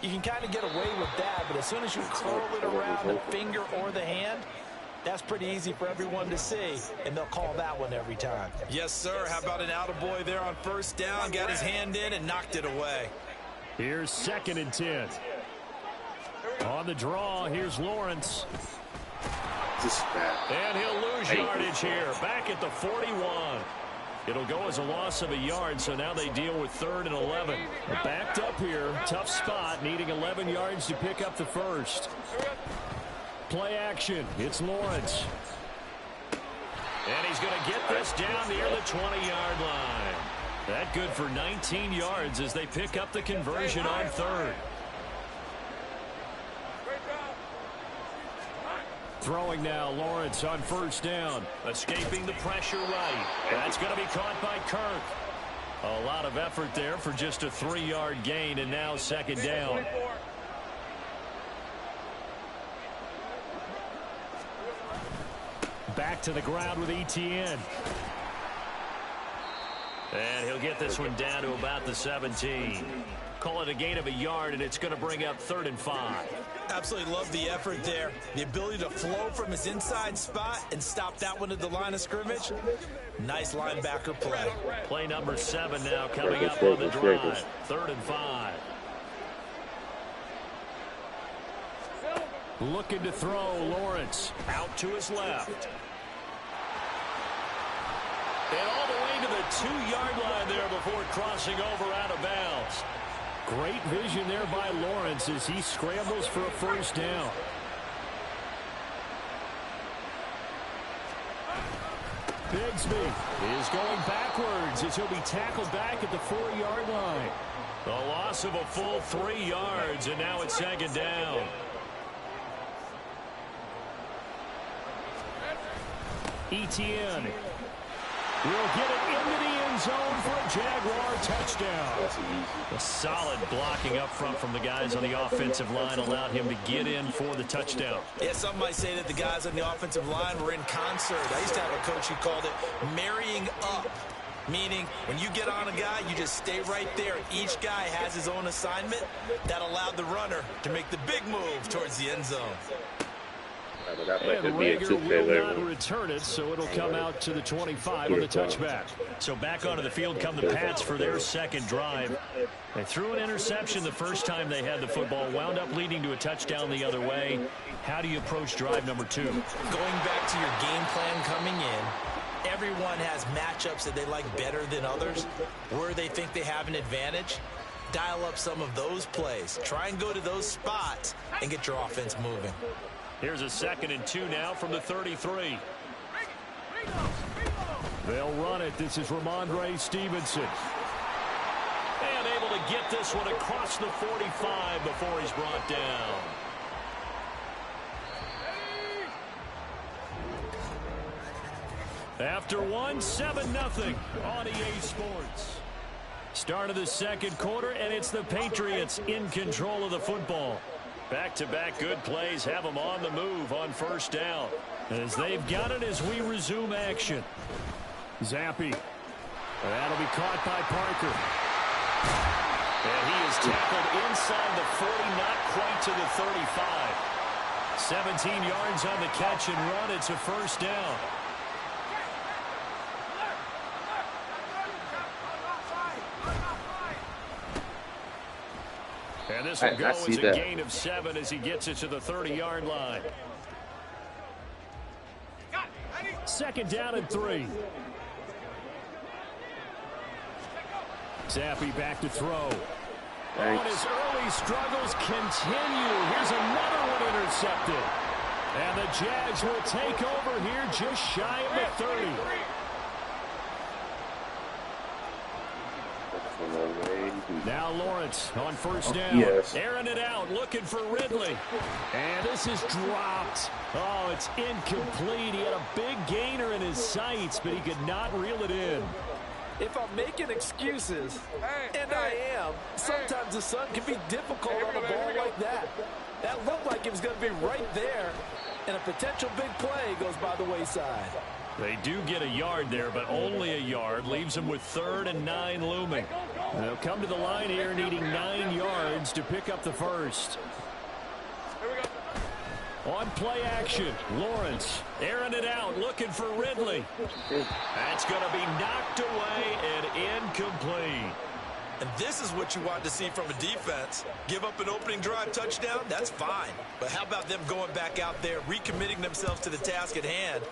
Speaker 3: you can kind of get away with that. But as soon as you curl it around the finger or the hand, that's pretty easy for everyone to see, and they'll call that one every time. Yes, sir. How about an attaboy there on 1st down? Got his hand in and knocked it away.
Speaker 2: Here's 2nd and 10. On the draw, here's Lawrence. And he'll lose yardage here. Back at the 41. It'll go as a loss of a yard, so now they deal with 3rd and 11. They're backed up here. Tough spot, needing 11 yards to pick up the first. Play action. It's Lawrence. And he's going to get this down near the 20-yard line. That good for 19 yards as they pick up the conversion on 3rd. Throwing now, Lawrence on 1st down. Escaping the pressure right. That's going to be caught by Kirk. A lot of effort there for just a 3-yard gain, and now 2nd down. Back to the ground with ETN. And he'll get this one down to about the 17. Call it a gain of a yard, and it's going to bring up 3rd and 5.
Speaker 3: Absolutely love the effort there. The ability to flow from his inside spot and stop that one at the line of scrimmage. Nice linebacker play.
Speaker 2: Play number 7 now coming up on the drive. 3rd and 5. Looking to throw, Lawrence out to his left. And all the way to the 2-yard line there before crossing over out of bounds. Great vision there by Lawrence as he scrambles for a 1st down. Bigsby is going backwards as he'll be tackled back at the 4-yard line. A loss of a full 3 yards, and now it's 2nd down. ETN will get it into the end end zone for a Jaguar touchdown.
Speaker 4: That's easy.
Speaker 2: A solid blocking up front from the guys on the offensive line allowed him to get in for the touchdown.
Speaker 3: Yeah, some might say that the guys on the offensive line were in concert. I used to have a coach who called it marrying up, meaning when you get on a guy, you just stay right there. Each guy has his own assignment. That allowed the runner to make the big move towards the end zone.
Speaker 2: And Rager will not return it, so it'll come out to the 25 on the touchback. So back onto the field come the Pats for their second drive. They threw an interception the first time they had the football, wound up leading to a touchdown the other way. How do you approach drive number 2?
Speaker 3: Going back to your game plan coming in, everyone has matchups that they like better than others, where they think they have an advantage. Dial up some of those plays. Try and go to those spots and get your offense moving.
Speaker 2: Here's a 2nd and 2 now from the 33. They'll run it. This is Ramondre Stevenson. And able to get this one across the 45 before he's brought down. After 7-0 on EA Sports. Start of the second quarter, and it's the Patriots in control of the football. Back-to-back good plays have them on the move on first down. As they've got it as we resume action. Zappi. That'll be caught by Parker. And he is tackled inside the 40, not quite to the 35. 17 yards on the catch and run. It's a first down. And this will go as a gain of 7 as he gets it to the 30-yard line. 2nd down and 3. Zappi back to throw. And his early struggles continue. Here's another one intercepted. And the Jags will take over here just shy of the 30. Now Lawrence on first down.
Speaker 4: Yes.
Speaker 2: Airing it out, looking for Ridley. And this is dropped. Oh, it's incomplete. He had a big gainer in his sights, but he could not reel it in.
Speaker 6: If I'm making excuses, and I am, sometimes the sun can be difficult on a ball like that. That looked like it was going to be right there, and a potential big play goes by the wayside.
Speaker 2: They do get a yard there, but only a yard. Leaves them with 3rd and 9 looming. They'll come to the line here needing 9 yards to pick up the first. On play action, Lawrence airing it out, looking for Ridley. That's going to be knocked away and incomplete.
Speaker 3: And this is what you want to see from a defense. Give up an opening drive touchdown, that's fine. But how about them going back out there, recommitting themselves to the task at hand,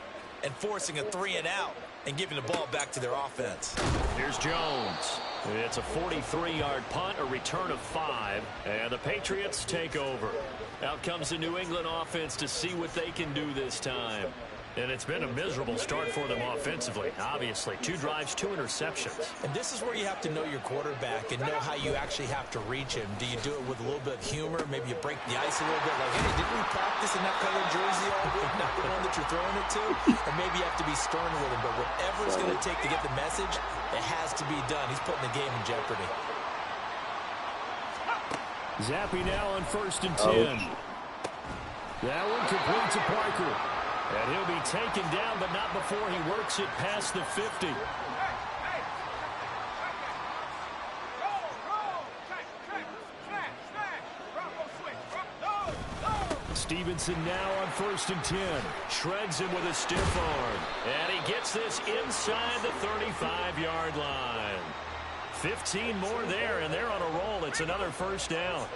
Speaker 3: and forcing a 3-and-out and giving the ball back to their offense.
Speaker 2: Here's Jones. It's a 43-yard punt, a return of 5, and the Patriots take over. Out comes the New England offense to see what they can do this time. And it's been a miserable start for them offensively, obviously. 2 drives, 2 interceptions.
Speaker 3: And this is where you have to know your quarterback and know how you actually have to reach him. Do you do it with a little bit of humor? Maybe you break the ice a little bit, like, hey, didn't we practice in that color jersey all week? Not the one that you're throwing it to? Or maybe you have to be stern with him. But whatever it's going to take to get the message, it has to be done. He's putting the game in jeopardy.
Speaker 2: Zappi now on 1st and 10. That one complete to Parker. And he'll be taken down, but not before he works it past the 50. Stevenson now on 1st and 10. Shreds him with a stiff arm. And he gets this inside the 35-yard line. 15 more there, and they're on a roll. It's another first down.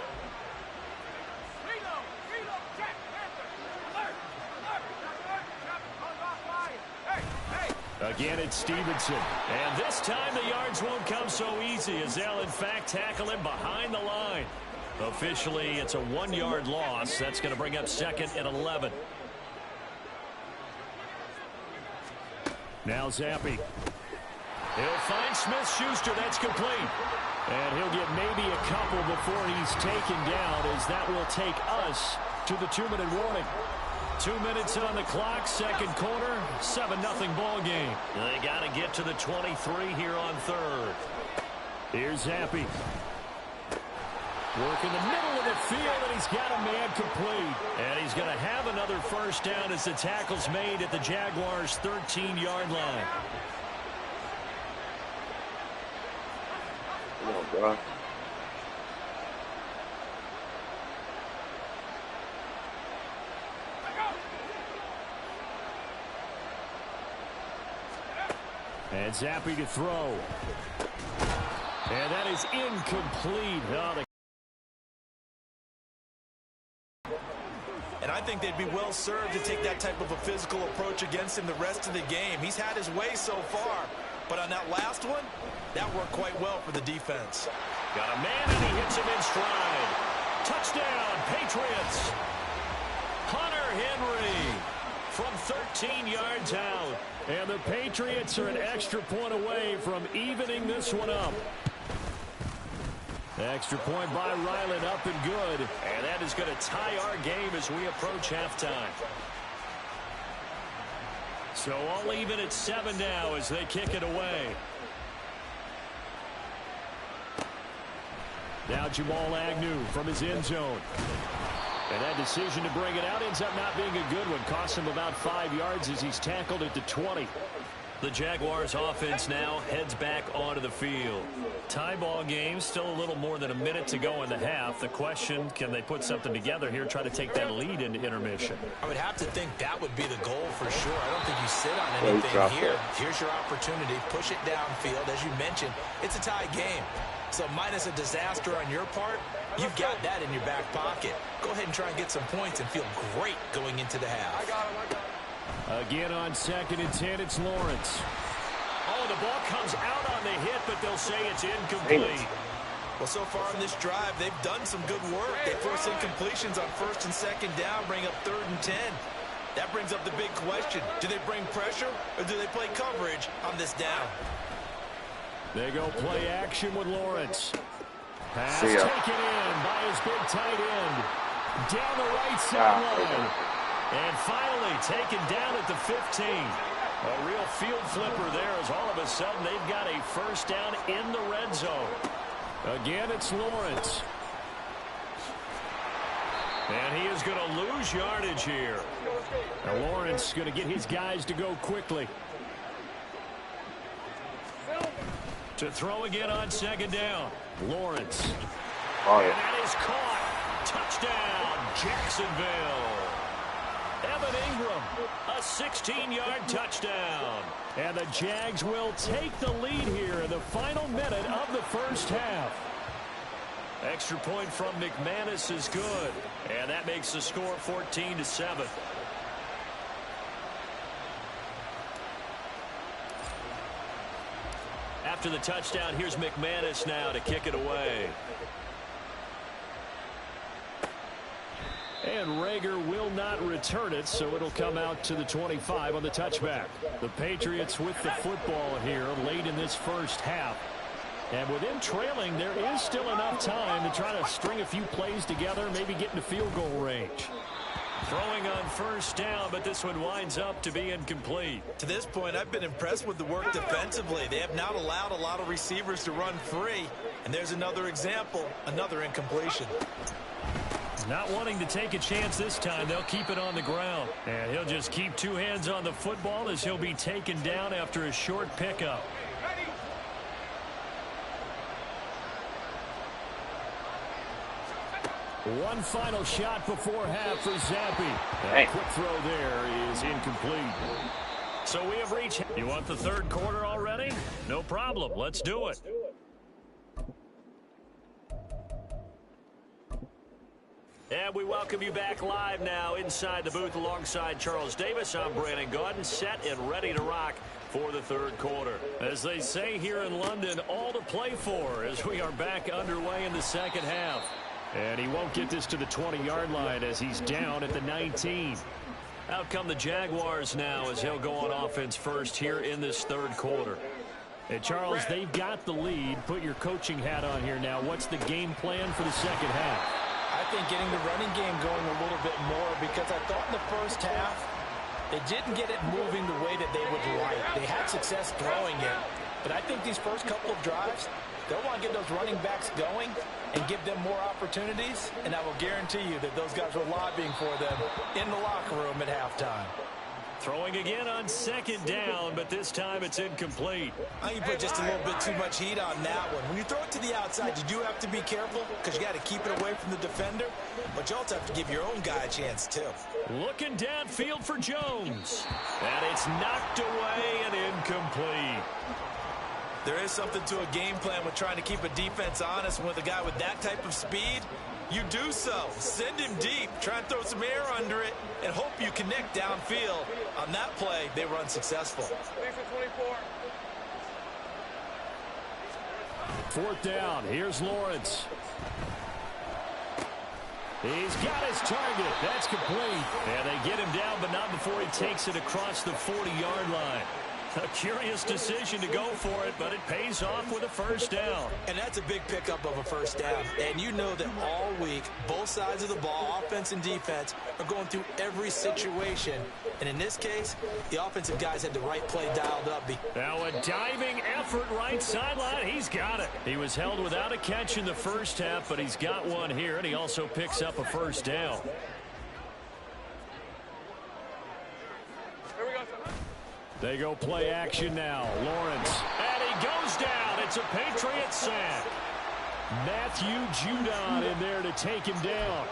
Speaker 2: Again, it's Stevenson. And this time the yards won't come so easy as they'll, in fact, tackle him behind the line. Officially, it's a 1-yard loss. That's going to bring up 2nd and 11. Now Zappi. He'll find Smith-Schuster. That's complete. And he'll get maybe a couple before he's taken down, as that will take us to the 2-minute warning. 2 minutes on the clock, second quarter, 7-0 ball game. They got to get to the 23 here on third. Here's Zappi. Work in the middle of the field, and he's got a man complete. And he's going to have another first down as the tackle's made at the Jaguars' 13-yard line.
Speaker 4: Come on, bro.
Speaker 2: And Zappi to throw. And that is incomplete.
Speaker 3: And I think they'd be well served to take that type of a physical approach against him the rest of the game. He's had his way so far, but on that last one, that worked quite well for the defense.
Speaker 2: Got a man, and he hits him in stride. Touchdown, Patriots. Hunter Henry from 13 yards out. And the Patriots are an extra point away from evening this one up. Extra point by Ryland, up and good. And that is going to tie our game as we approach halftime. So all even at 7 now as they kick it away. Now Jamal Agnew from his end zone. And that decision to bring it out ends up not being a good one. Costs him about 5 yards as he's tackled at the 20. The Jaguars offense now heads back onto the field. Tie ball game, still a little more than a minute to go in the half. The question, can they put something together here, try to take that lead into intermission?
Speaker 3: I would have to think that would be the goal for sure. I don't think you sit on anything here. Here's your opportunity. Push it downfield. As you mentioned, it's a tie game. So minus a disaster on your part, you've got that in your back pocket. Go ahead and try and get some points and feel great going into the half.
Speaker 5: I got him.
Speaker 2: Again on 2nd and 10, it's Lawrence. Oh, the ball comes out on the hit, but they'll say it's incomplete.
Speaker 3: Well, so far in this drive, they've done some good work. They force incompletions on 1st and 2nd down, bring up 3rd and 10. That brings up the big question. Do they bring pressure, or do they play coverage on this down?
Speaker 2: They go play action with Lawrence. Pass taken in by his big tight end. Down the right sideline. And finally taken down at the 15. A real field flipper there as all of a sudden they've got a first down in the red zone. Again, it's Lawrence. And he is going to lose yardage here. Now Lawrence going to get his guys to go quickly. To throw again on 2nd down. Lawrence. And that is caught. Touchdown, Jacksonville. Evan Ingram, a 16-yard touchdown. And the Jags will take the lead here in the final minute of the first half. Extra point from McManus is good. And that makes the score 14-7. After the touchdown, here's McManus now to kick it away. And Rager will not return it, so it'll come out to the 25 on the touchback. The Patriots with the football here late in this first half. And with them trailing, there is still enough time to try to string a few plays together, maybe get into field goal range. Throwing on first down, but this one winds up to be incomplete.
Speaker 3: To this point, I've been impressed with the work defensively. They have not allowed a lot of receivers to run free. And there's another example, another incompletion.
Speaker 2: Not wanting to take a chance this time, they'll keep it on the ground. And he'll just keep 2 hands on the football as he'll be taken down after a short pickup. One final shot before half for Zappi. A quick throw there is incomplete. So we have reached. You want the 3rd quarter already? No problem. Let's do it. And we welcome you back live now inside the booth alongside Charles Davis. I'm Brandon Gaudin, set and ready to rock for the 3rd quarter. As they say here in London, all to play for as we are back underway in the 2nd half. And he won't get this to the 20-yard line as he's down at the 19. Out come the Jaguars now as he'll go on offense first here in this 3rd quarter. And Charles, they've got the lead. Put your coaching hat on here now. What's the game plan for the 2nd half?
Speaker 3: I I think getting the running game going a little bit more, because I thought in the first half they didn't get it moving the way that they would like. They had success throwing it, but I think these first couple of drives, they'll want to get those running backs going and give them more opportunities, and I will guarantee you that those guys were lobbying for them in the locker room at halftime.
Speaker 2: Throwing again on second down, but this time it's incomplete.
Speaker 3: I think you put just a little bit too much heat on that one. When you throw it to the outside, you do have to be careful because you got to keep it away from the defender, but you also have to give your own guy a chance too.
Speaker 2: Looking downfield for Jones. And it's knocked away and incomplete.
Speaker 3: There is something to a game plan with trying to keep a defense honest. With a guy with that type of speed, you do so. Send him deep. Try and throw some air under it and hope you connect downfield. On that play, they were unsuccessful.
Speaker 2: 4th down. Here's Lawrence. He's got his target. That's complete. And they get him down, but not before he takes it across the 40-yard line. A curious decision to go for it, but it pays off with a first down.
Speaker 3: And that's a big pickup of a first down. And you know that all week, both sides of the ball, offense and defense, are going through every situation. And in this case, the offensive guys had the right play dialed up.
Speaker 2: Now a diving effort right sideline. He's got it. He was held without a catch in the first half, but he's got one here, and he also picks up a first down. They go play action now. Lawrence. And he goes down. It's a Patriots sack. Matthew Judon in there to take him down.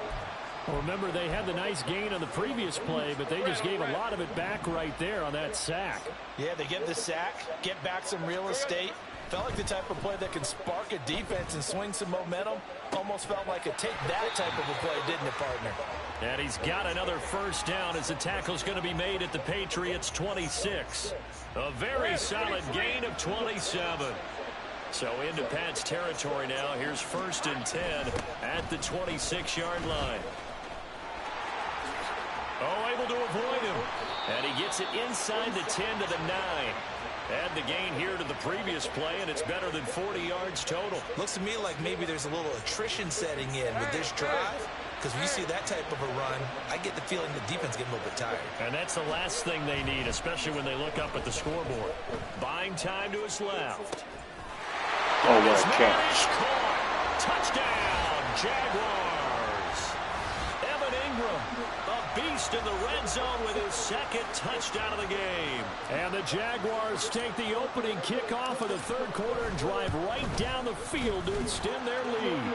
Speaker 2: Well, remember, they had the nice gain on the previous play, but they just gave a lot of it back right there on that sack.
Speaker 3: Yeah, they get the sack, get back some real estate. Felt like the type of play that can spark a defense and swing some momentum. Almost felt like a take that type of a play, didn't it, partner?
Speaker 2: And he's got another first down as the tackle's going to be made at the Patriots' 26. A very solid gain of 27. So into Pat's territory now. Here's 1st and 10 at the 26-yard line. Oh, able to avoid him. And he gets it inside the 10 to the 9. Add the gain here to the previous play, and it's better than 40 yards total.
Speaker 3: Looks to me like maybe there's a little attrition setting in with this drive, because when you see that type of a run, I get the feeling the defense getting a little bit tired. And
Speaker 2: that's the last thing they need, especially when they look up at the scoreboard. Buying time to his left.
Speaker 4: Oh, what a catch.
Speaker 2: Touchdown, Jaguars. Evan Ingram, a beast in the red zone with his second touchdown of the game. And the Jaguars take the opening kickoff of the third quarter and drive right down the field to extend their lead.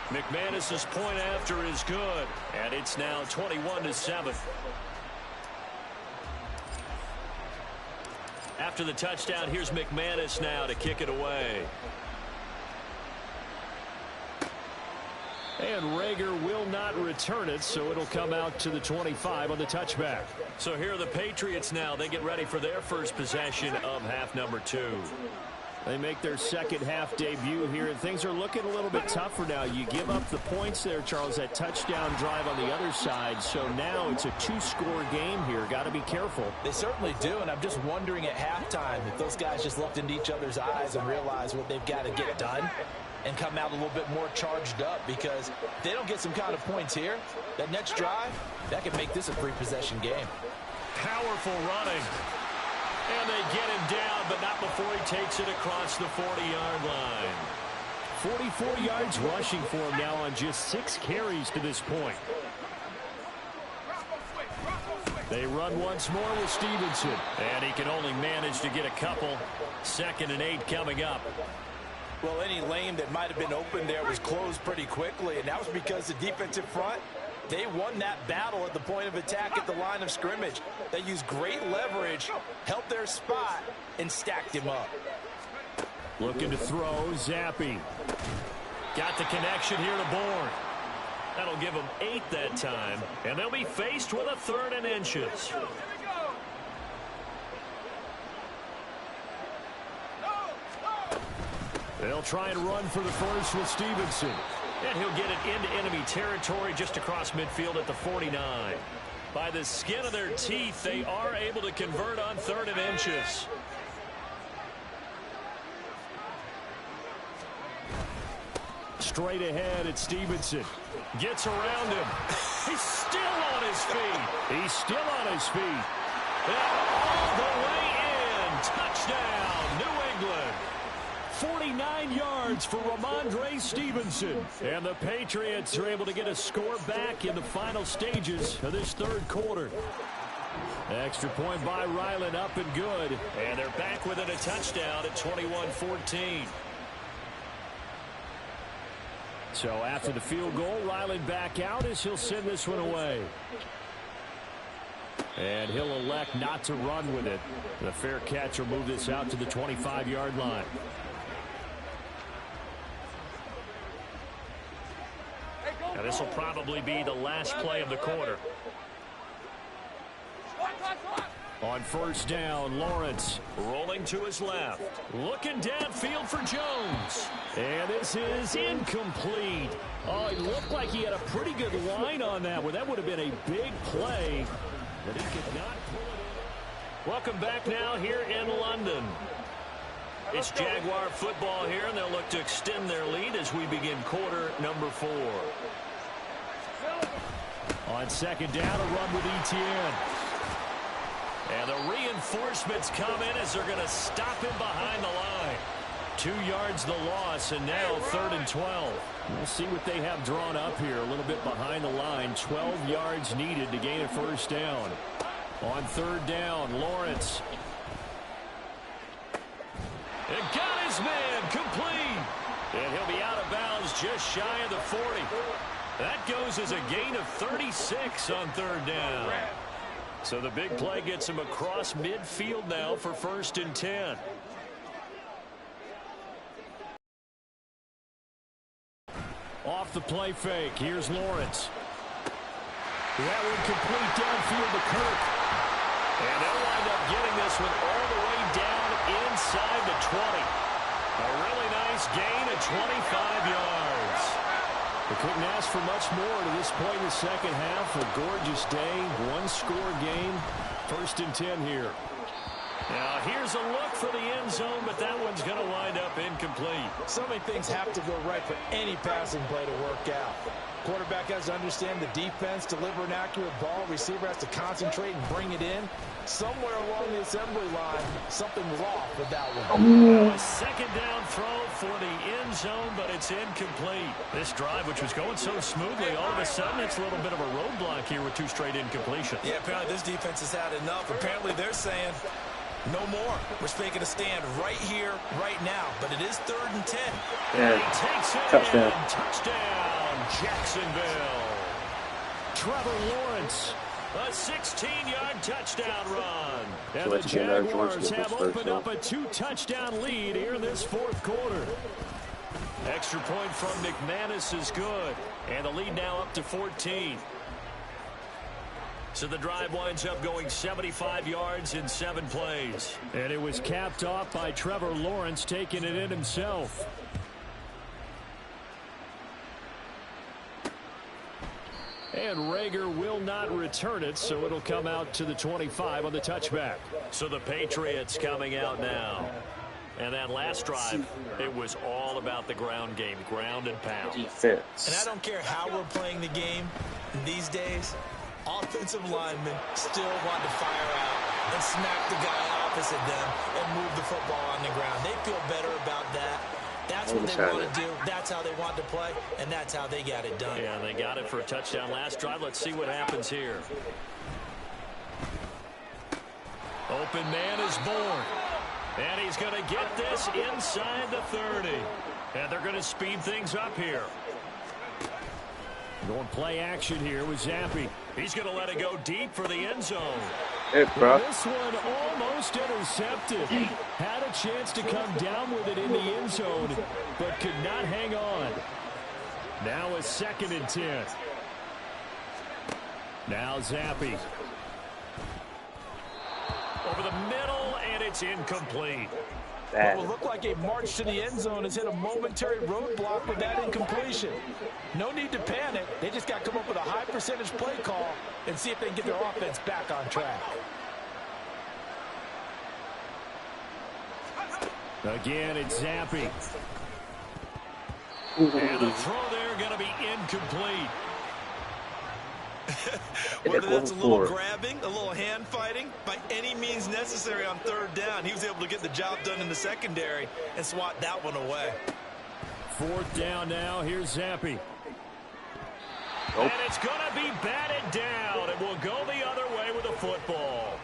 Speaker 2: McManus's point after is good, and it's now 21-7. After the touchdown, here's McManus now to kick it away. And Rager will not return it, so it'll come out to the 25 on the touchback. So here are the Patriots now. They get ready for their first possession of half number 2. They make their second half debut here, and things are looking a little bit tougher now. You give up the points there, Charles, that touchdown drive on the other side. So now it's a 2-score game here. Got to be careful.
Speaker 3: They certainly do, and I'm just wondering at halftime if those guys just looked into each other's eyes and realized what they've got to get done and come out a little bit more charged up, because if they don't get some kind of points here, that next drive, that could make this a 3-possession game.
Speaker 2: Powerful running. And they get him down, but not before he takes it across the 40-yard line. 44 yards rushing for him now on just 6 carries to this point. They run once more with Stevenson. And he can only manage to get a couple. 2nd and 8 coming up.
Speaker 3: Well, any lane that might have been open there was closed pretty quickly, and that was because the defensive front, they won that battle at the point of attack at the line of scrimmage. They used great leverage, helped their spot, and stacked him up.
Speaker 2: Looking to throw, Zappi. Got the connection here to Bourne. That'll give them 8 that time, and they'll be faced with a 3rd and inches. They'll try and run for the first with Stevenson. And he'll get it into enemy territory just across midfield at the 49. By the skin of their teeth, they are able to convert on 3rd and inches. straight ahead at Stevenson. Gets around him. He's still on his feet. He's still on his feet. And all the way in. Touchdown, New England. 49 yards for Ramondre Stevenson. And the Patriots are able to get a score back in the final stages of this third quarter. Extra point by Ryland, up and good. And they're back within a touchdown at 21-14. So after the field goal, Ryland back out as he'll send this one away. And he'll elect not to run with it. The fair catch will move this out to the 25-yard line. Now this will probably be the last play of the quarter. On first down, Lawrence rolling to his left. Looking downfield for Jones. And this is incomplete. Oh, it looked like he had a pretty good line on that one. That would have been a big play, but he could not pull it in. Welcome back now here in London. It's Jaguar football here, and they'll look to extend their lead as we begin quarter number 4. On second down, a run with Etienne. And the reinforcements come in as they're going to stop him behind the line. 2 yards the loss, and now 3rd and 12. We'll see what they have drawn up here. A little bit behind the line. 12 yards needed to gain a first down. On third down, Lawrence. And got his man complete. And he'll be out of bounds just shy of the 40. That goes as a gain of 36 on third down. So the big play gets him across midfield now for 1st and 10. Off the play fake. Here's Lawrence. That one complete downfield to Kirk. And they'll wind up getting this one all the way down inside the 20. A really nice gain of 25 yards. They couldn't ask for much more to this point in the second half. A gorgeous day, one-score game. 1st and 10 here. Now here's a look for the end zone, but that one's going to wind up incomplete.
Speaker 6: So many things have to go right for any passing play to work out. Quarterback has to understand the defense, deliver an accurate ball. Receiver has to concentrate and bring it in. Somewhere along the assembly line, something's off with that one.
Speaker 2: A second down throw for the end zone, but it's incomplete. This drive, which was going so smoothly, all of a sudden it's a little bit of a roadblock here with 2 straight incompletions.
Speaker 3: Yeah, apparently this defense has had enough. Apparently they're saying, no more. We're making a stand right here, right now. But it is 3rd and 10.
Speaker 4: Yeah.
Speaker 2: He takes it
Speaker 4: Touchdown.
Speaker 2: in. Touchdown, Jacksonville. Trevor Lawrence. A 16-yard touchdown run. And the Jaguars have opened up a 2-touchdown lead here in this 4th quarter. Extra point from McManus is good. And the lead now up to 14. So the drive winds up going 75 yards in 7 plays. And it was capped off by Trevor Lawrence taking it in himself. And Rager will not return it, so it'll come out to the 25 on the touchback. So the Patriots coming out now. And that last drive, it was all about the ground game, ground and pound.
Speaker 4: Defense.
Speaker 3: And I don't care how we're playing the game these days, offensive linemen still want to fire out and smack the guy opposite them and move the football on the ground. They feel better about that. That's what they want to do. That's how they want to play, and that's how they got it done.
Speaker 2: Yeah, they got it for a touchdown last drive. Let's see what happens here. Open man is born. And he's going to get this inside the 30. And they're going to speed things up here. Going play action here with Zappi. He's going to let it go deep for the end zone.
Speaker 4: Hey, bro.
Speaker 2: This one almost intercepted. Had a chance to come down with it in the end zone, but could not hang on. Now a 2nd and 10. Now Zappi. Over the middle, and it's incomplete.
Speaker 6: What will look like a march to the end zone has hit a momentary roadblock with that incompletion. No need to panic. They just got to come up with a high percentage play call and see if they can get their offense back on track.
Speaker 2: Again, it's Zappi. And the throw there going to be incomplete.
Speaker 7: Whether that's a little grabbing, a little hand fighting, by any means necessary on third down, he was able to get the job done in the secondary and swat that one away.
Speaker 2: Fourth down now. Here's Zappi. And it's going to be batted down. It will go the other way with the football.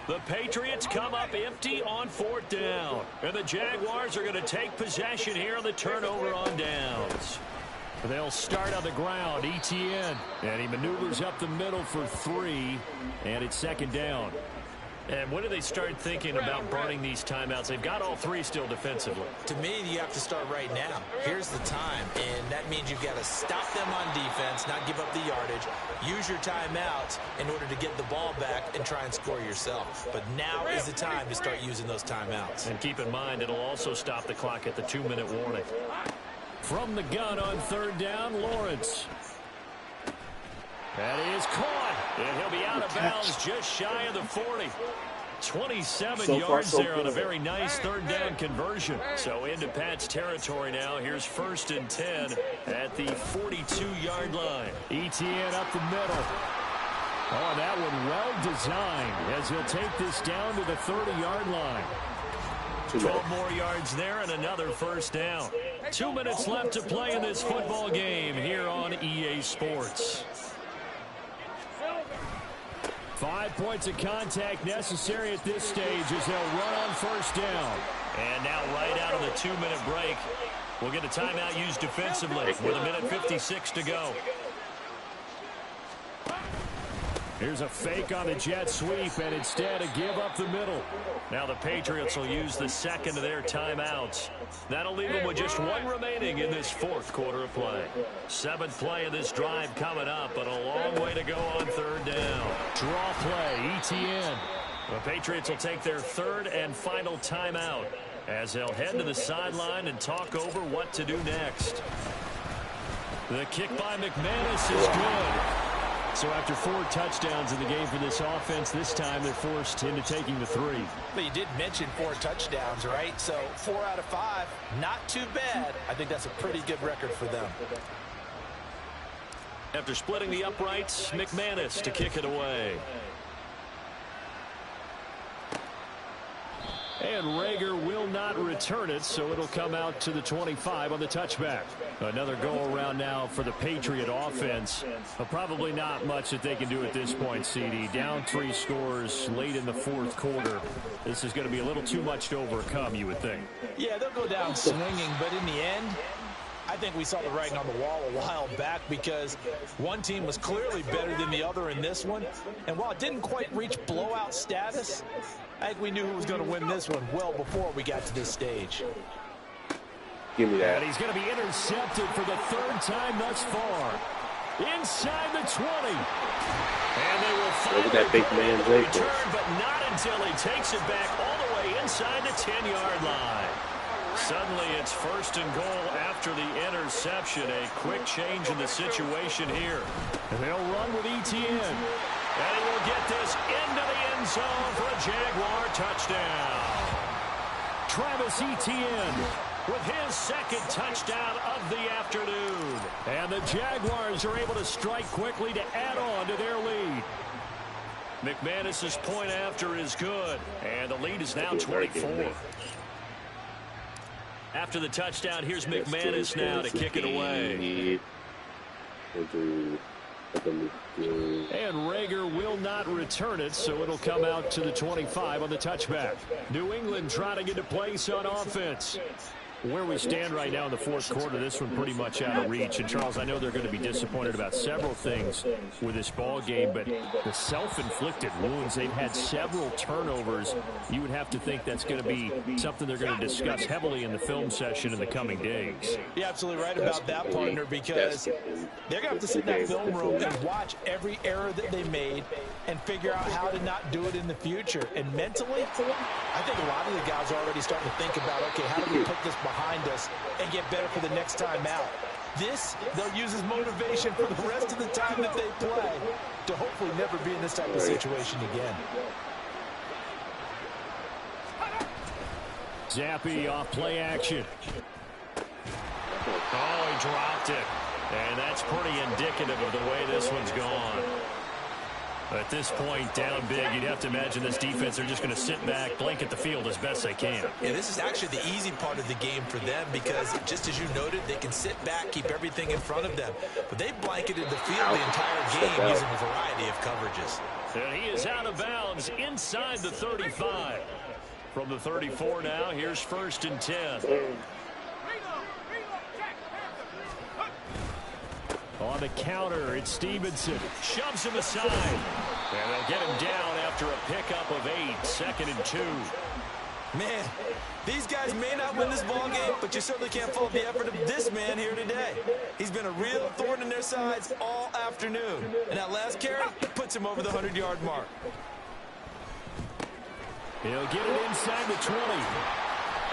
Speaker 2: The Patriots come up empty on fourth down. And the Jaguars are going to take possession here on the turnover on downs. They'll start on the ground. Etienne. And he maneuvers up the middle for 3. And it's second down. And when do they start thinking about burning these timeouts? They've got all 3 still defensively.
Speaker 3: To me, you have to start right now. Here's the time, and that means you've got to stop them on defense, not give up the yardage, use your timeouts in order to get the ball back and try and score yourself. But now is the time to start using those timeouts.
Speaker 2: And keep in mind, it'll also stop the clock at the 2-minute warning. From the gun on third down, Lawrence. That is caught, and he'll be out of bounds just shy of the 40. 27 yards there on a very nice third down conversion. So into Pat's territory now. Here's 1st and 10 at the 42-yard line. Etienne up the middle. Oh, that one well designed as he'll take this down to the 30-yard line. 12 more yards there and another first down. 2 minutes left to play in this football game here on EA Sports. 5 points of contact necessary at this stage as they'll run on first down. And now right out of the 2-minute break, we'll get a timeout used defensively with 1:56 to go. Here's a fake on the jet sweep, and instead a give up the middle. Now the Patriots will use the second of their timeouts. That'll leave them with just 1 remaining in this 4th quarter of play. 7th play of this drive coming up, but a long way to go on third down. Draw play, Etienne. The Patriots will take their 3rd and final timeout as they'll head to the sideline and talk over what to do next. The kick by McManus is good. So after 4 touchdowns in the game for this offense, this time they're forced into taking the 3.
Speaker 3: But you did mention 4 touchdowns, right? So 4 out of 5, not too bad. I think that's a pretty good record for them.
Speaker 2: After splitting the uprights, McManus to kick it away. And Rager will not return it, so it'll come out to the 25 on the touchback. Another go-around now for the Patriot offense. But probably not much that they can do at this point, CD. Down 3 scores late in the 4th quarter. This is going to be a little too much to overcome, you would think.
Speaker 3: Yeah, they'll go down swinging, but in the end, I think we saw the writing on the wall a while back because one team was clearly better than the other in this one. And while it didn't quite reach blowout status, I think we knew who was going to win this one well before we got to this stage.
Speaker 4: Give me that.
Speaker 2: And he's going to be intercepted for the 3rd time thus far. Inside the 20. And they will finally
Speaker 4: that big man's
Speaker 2: return, but not until he takes it back all the way inside the 10-yard line. Suddenly it's 1st and goal after the interception. A quick change in the situation here. And they'll run with Etienne. And he will get this into the end zone for a Jaguar touchdown. Travis Etienne with his 2nd touchdown of the afternoon. And the Jaguars are able to strike quickly to add on to their lead. McManus's point after is good. And the lead is now 24. After the touchdown, here's McManus now to kick it away. And Rager will not return it, so it'll come out to the 25 on the touchback. New England trying to get a place on offense. Where we stand right now in the 4th quarter, this one pretty much out of reach. And, Charles, I know they're going to be disappointed about several things with this ball game, but the self-inflicted wounds, they've had several turnovers. You would have to think that's going to be something they're going to discuss heavily in the film session in the coming days.
Speaker 3: You're absolutely right about that, partner, because they're going to have to sit in that film room and watch every error that they made and figure out how to not do it in the future. And mentally, I think a lot of the guys are already starting to think about, okay, how do we put this behind us and get better for the next time out? This, they'll use as motivation for the rest of the time that they play to hopefully never be in this type of situation again.
Speaker 2: Zappi off play action. Oh, he dropped it. And that's pretty indicative of the way this one's gone. At this point, down big, you'd have to imagine this defense, they're just going to sit back, blanket the field as best they can.
Speaker 3: Yeah, this is actually the easy part of the game for them because, just as you noted, they can sit back, keep everything in front of them. But they blanketed the field the entire game using a variety of coverages.
Speaker 2: And he is out of bounds inside the 35. From the 34 now, here's 1st and 10. On the counter, it's Stevenson. Shoves him aside. And they'll get him down after a pickup of 8. 2nd and 2.
Speaker 3: Man, these guys may not win this ball game, but you certainly can't fault the effort of this man here today. He's been a real thorn in their sides all afternoon. And that last carry puts him over the 100-yard mark.
Speaker 2: He'll get it inside the 20.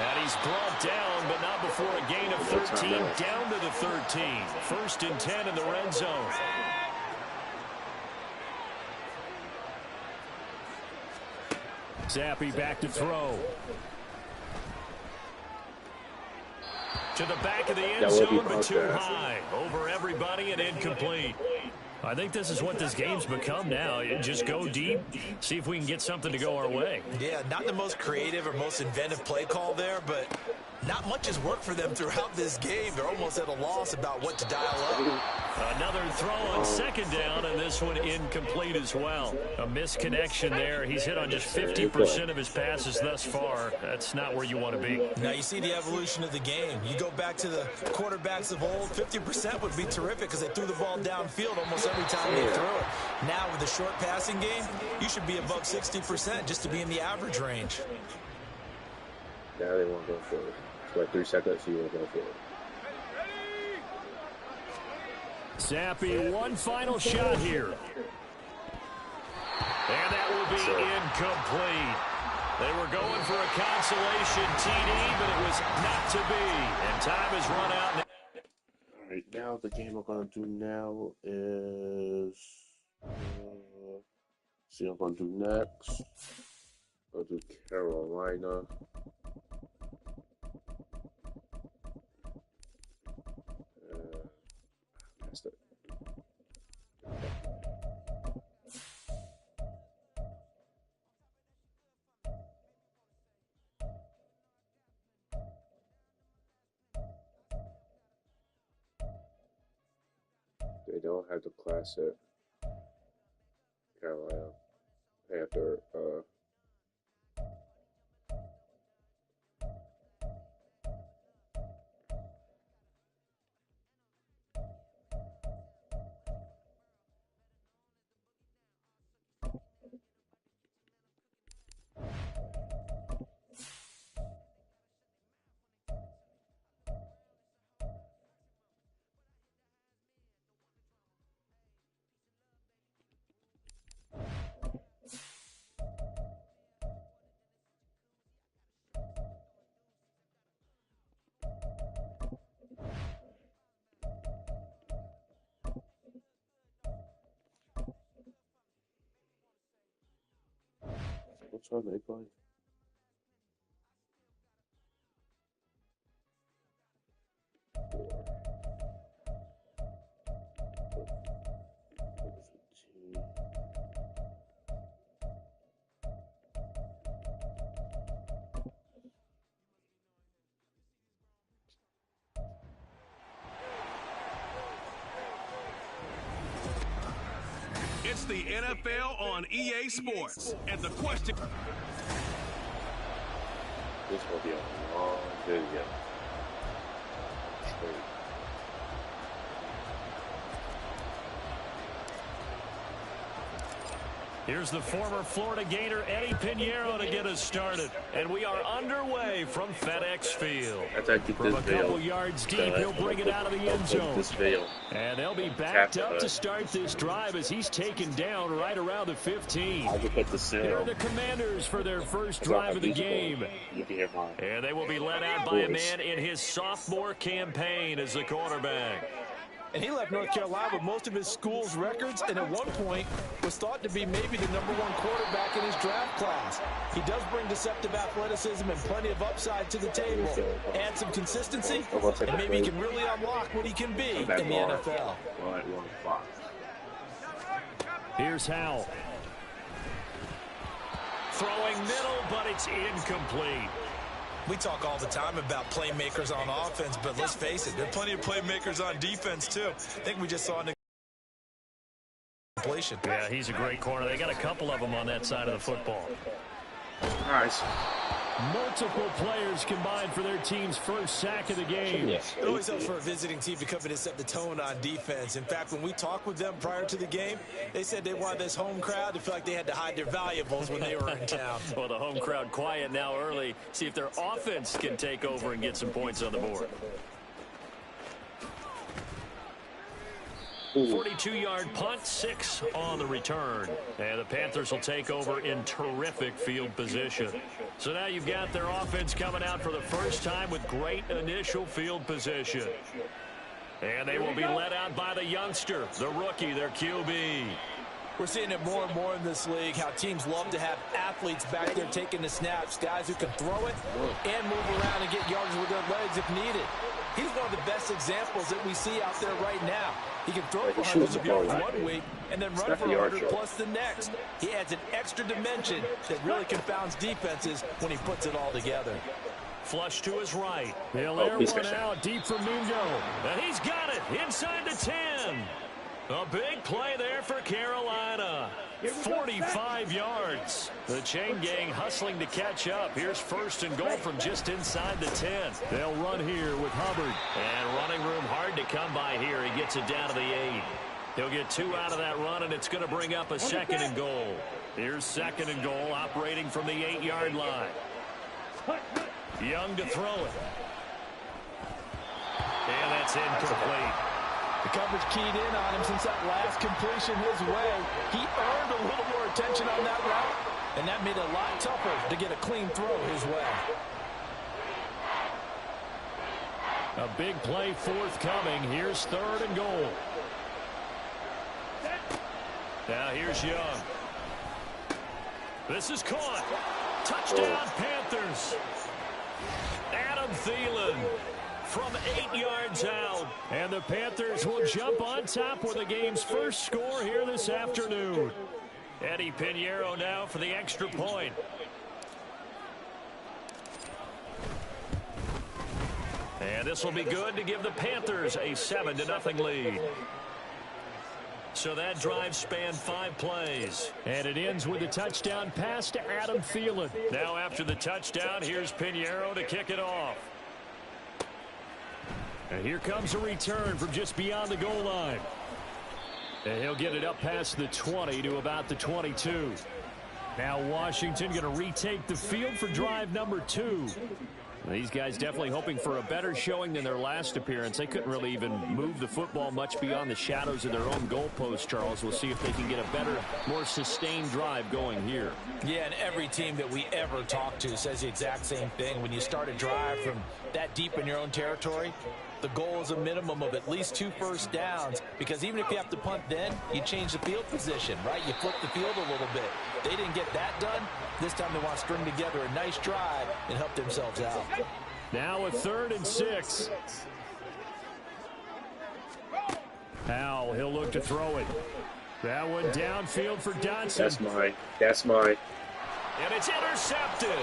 Speaker 2: And he's brought down, but not before a gain of 13, down to the 13. 1st and 10 in the red zone. Zappi back to throw. To the back of the end zone, but too high. Over everybody and incomplete. I think this is what this game's become now. Just go deep, see if we can get something to go our way.
Speaker 3: Yeah, not the most creative or most inventive play call there, but not much has worked for them throughout this game. They're almost at a loss about what to dial up.
Speaker 2: Another throw on 2nd down, and this one incomplete as well. A misconnection there. He's hit on just 50% of his passes thus far. That's not where you want to be.
Speaker 3: Now you see the evolution of the game. You go back to the quarterbacks of old, 50% would be terrific because they threw the ball downfield almost every time they threw it. Now with the short passing game, you should be above 60% just to be in the average range.
Speaker 4: Now they won't go for it. It's like 3 seconds, you won't go for it.
Speaker 2: Zappi, one final shot here. And that will be incomplete. They were going for a consolation TD, but it was not to be. And time has run out.
Speaker 4: All right, now the game I'm going to do now is... see what I'm going to do next. I'll do Carolina. Messed up. They don't have the classic Carolina Panther What time they play?
Speaker 1: It's the NFL on EA Sports. And the question...
Speaker 4: This will be a long video. Straight.
Speaker 2: Here's the former Florida Gator Eddie Pinheiro to get us started. And we are underway from FedEx Field. From a couple yards deep, he'll bring it out of the end zone. And they'll be backed up to start this drive as he's taken down right around the 15. Here are the Commanders for their first drive of the game. And they will be led out by a man in his sophomore campaign as the quarterback.
Speaker 6: And he left North Carolina with most of his school's records, and at one point was thought to be maybe the #1 quarterback in his draft class. He does bring deceptive athleticism and plenty of upside to the table. Add some consistency, and maybe he can really unlock what he can be in the NFL.
Speaker 2: Here's Howell. Throwing middle, but it's incomplete.
Speaker 7: We talk all the time about playmakers on offense, but let's face it, there are plenty of playmakers on defense, too. I think we just saw an completion.
Speaker 2: Yeah, he's a great corner. They got a couple of them on that side of the football.
Speaker 4: Nice.
Speaker 2: Multiple players combined for their team's first sack of the game.
Speaker 3: It
Speaker 7: always helps for a visiting team to come in and set the tone on defense. In fact, when we talked with them prior to the game, they said they wanted this home crowd to feel like they had to hide their valuables when they were in town.
Speaker 2: Well, the home crowd quiet now early. See if their offense can take over and get some points on the board. 42-yard punt, 6 on the return. And the Panthers will take over in terrific field position. So now you've got their offense coming out for the first time with great initial field position. And they will be led out by the youngster, the rookie, their QB.
Speaker 6: We're seeing it more and more in this league, how teams love to have athletes back there taking the snaps, guys who can throw it and move around and get yards with their legs if needed. He's one of the best examples that we see out there right now. He can throw for hundreds of yards one week and then run for 100 plus the next. He adds an extra dimension that really confounds defenses when he puts it all together.
Speaker 2: Flush to his right. He'll air one out deep for Mingo. And he's got it inside the 10. A big play there for Carolina. 45 yards. The chain gang hustling to catch up. Here's 1st and goal from just inside the 10. They'll run here with Hubbard. And running room hard to come by here. He gets it down to the 8. He'll get 2 out of that run, and it's going to bring up a 2nd and goal. Here's 2nd and goal operating from the 8-yard line. Young to throw it. And that's incomplete.
Speaker 6: The coverage keyed in on him since that last completion his way. He earned a little more attention on that route, and that made it a lot tougher to get a clean throw his way.
Speaker 2: A big play forthcoming. Here's 3rd and goal. Now here's Young. This is caught. Touchdown, Panthers. Adam Thielen from 8 yards out. And the Panthers will jump on top with the game's first score here this afternoon. Eddie Pinheiro now for the extra point. And this will be good to give the Panthers a 7-0 lead. So that drive spanned 5 plays. And it ends with a touchdown pass to Adam Thielen. Now after the touchdown, here's Pinheiro to kick it off. And here comes a return from just beyond the goal line. And he'll get it up past the 20 to about the 22. Now Washington going to retake the field for drive number 2. These guys definitely hoping for a better showing than their last appearance. They couldn't really even move the football much beyond the shadows of their own goalpost, Charles. We'll see if they can get a better, more sustained drive going here.
Speaker 6: Yeah, and every team that we ever talk to says the exact same thing. When you start a drive from that deep in your own territory, the goal is a minimum of at least 2 first downs, because even if you have to punt then, you change the field position, right? You flip the field a little bit. They didn't get that done. This time they want to string together a nice drive and help themselves out.
Speaker 2: Now a 3rd and 6. Howell, he'll look to throw it. That one downfield for Dotson.
Speaker 4: That's mine.
Speaker 2: And it's intercepted.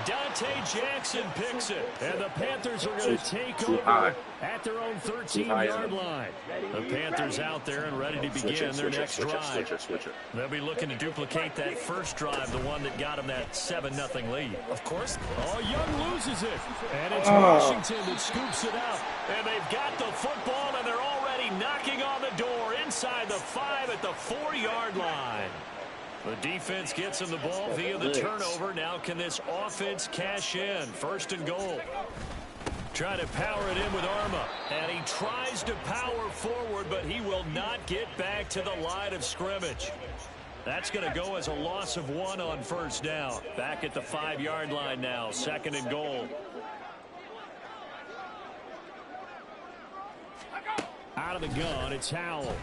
Speaker 2: Dante Jackson picks it. And the Panthers are going to take over at their own 13-yard line. The Panthers out there and ready to begin their next drive. They'll be looking to duplicate that first drive, the one that got them that 7-0 lead.
Speaker 7: Of course.
Speaker 2: Oh, Young loses it. And it's Washington that scoops it up. And they've got the football, and they're already knocking on the door inside the 5 at the 4-yard line. The defense gets him the ball via the turnover. Now can this offense cash in? 1st and goal. Trying to power it in with Arma. And he tries to power forward, but he will not get back to the line of scrimmage. That's going to go as a loss of 1 on 1st down. Back at the 5-yard line now. 2nd and goal. Out of the gun, it's Howell.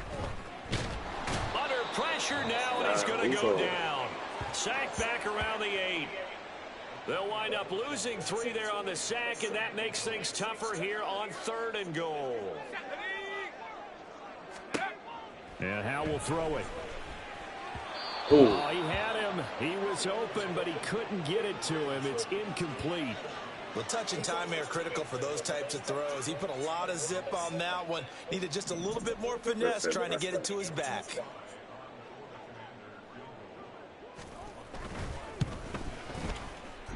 Speaker 2: Under pressure now, and he's going to go down. Sack back around the 8. They'll wind up losing 3 there on the sack, and that makes things tougher here on 3rd and goal. And Howell will throw it.
Speaker 4: Ooh.
Speaker 2: Oh, he had him. He was open, but he couldn't get it to him. It's incomplete.
Speaker 7: Well, touch and time are critical for those types of throws. He put a lot of zip on that one. Needed just a little bit more finesse trying to get it to his back.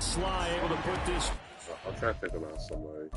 Speaker 2: Sly able to put this.
Speaker 4: I'll try to think about somebody.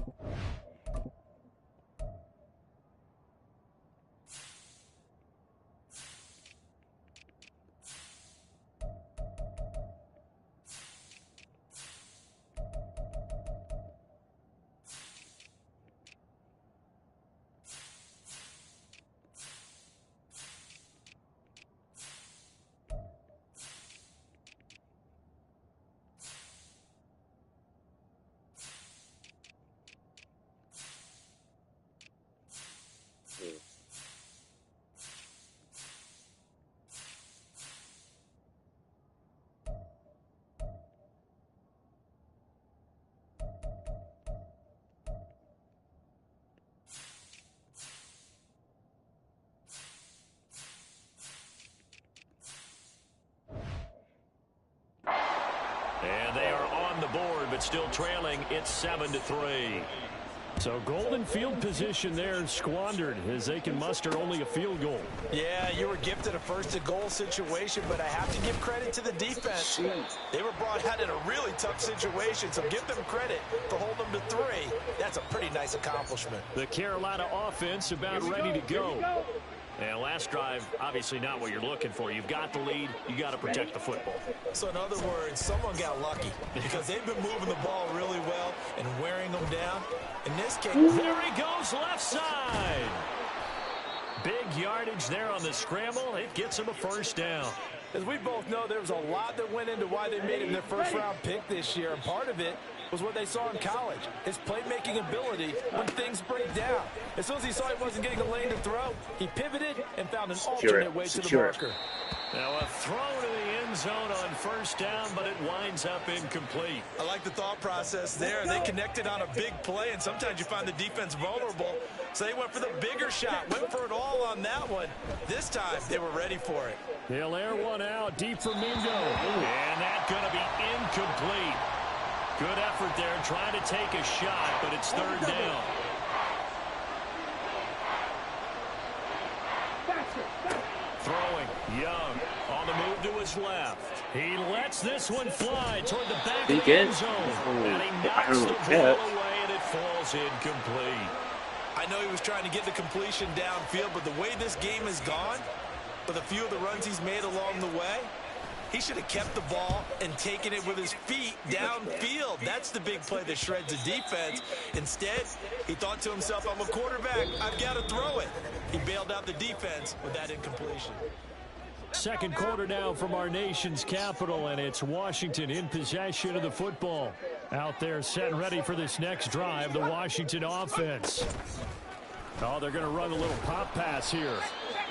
Speaker 2: And they are on the board, but still trailing. It's 7-3. So golden field position there squandered as they can muster only a field goal.
Speaker 7: Yeah, you were gifted a first-and-goal situation, but I have to give credit to the defense. They were brought out in a really tough situation, so give them credit for holding them to 3. That's a pretty nice accomplishment.
Speaker 2: The Carolina offense about ready to go. And last drive, obviously not what you're looking for. You've got the lead. You got to protect the football.
Speaker 7: So in other words, someone got lucky because they've been moving the ball really well and wearing them down. In this case,
Speaker 2: there he goes left side. Big yardage there on the scramble. It gets him a first down.
Speaker 6: As we both know, there was a lot that went into why they made him their first-round pick this year, and part of it was what they saw in college, his playmaking ability when things break down. As soon as he saw he wasn't getting a lane to throw, he pivoted and found an alternate way to the marker.
Speaker 2: Now a throw to the end zone on first down, but it winds up incomplete.
Speaker 7: I like the thought process there. They connected on a big play, and sometimes you find the defense vulnerable. So they went for the bigger shot, went for it all on that one. This time, they were ready for it.
Speaker 2: They'll air one out deep for Mingo. And that's going to be incomplete. Good effort there, trying to take a shot, but it's third down. Throwing, Young, on the move to his left. He lets this one fly toward the back of the end zone. And he knocks the ball away, and it falls incomplete.
Speaker 7: I know he was trying to get the completion downfield, but the way this game has gone, with a few of the runs he's made along the way, he should have kept the ball and taken it with his feet downfield. That's the big play that shreds the defense. Instead, he thought to himself, I'm a quarterback. I've got to throw it. He bailed out the defense with that incompletion.
Speaker 2: Second quarter now from our nation's capital, and it's Washington in possession of the football. Out there set and ready for this next drive, the Washington offense. Oh, they're going to run a little pop pass here.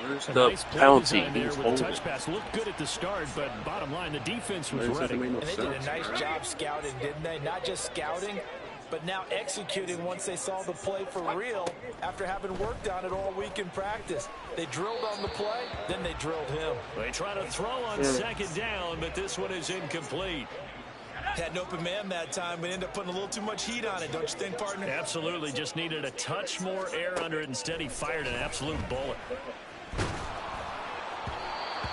Speaker 4: Where's the penalty?
Speaker 2: There with the touch pass. Looked good at the start, but bottom line, the defense was ready.
Speaker 6: And they did a nice job scouting, didn't they? Not just scouting, but now executing once they saw the play for real after having worked on it all week in practice. They drilled on the play, then they drilled him.
Speaker 2: They try to throw on second down, but this one is incomplete.
Speaker 7: Had an open man that time, but ended up putting a little too much heat on it, don't you think, partner?
Speaker 2: Absolutely. Just needed a touch more air under it. Instead, he fired an absolute bullet.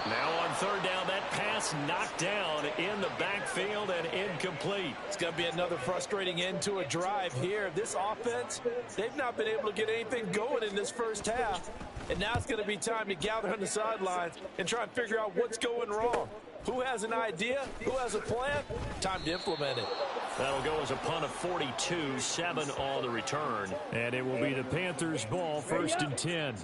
Speaker 2: Now on third down, that pass knocked down in the backfield and incomplete.
Speaker 6: It's going to be another frustrating end to a drive here. This offense, they've not been able to get anything going in this first half. And now it's going to be time to gather on the sidelines and try and figure out what's going wrong. Who has an idea? Who has a plan? Time to implement it.
Speaker 2: That'll go as a punt of 42, 7 on the return. And it will be the Panthers' ball, 1st and 10.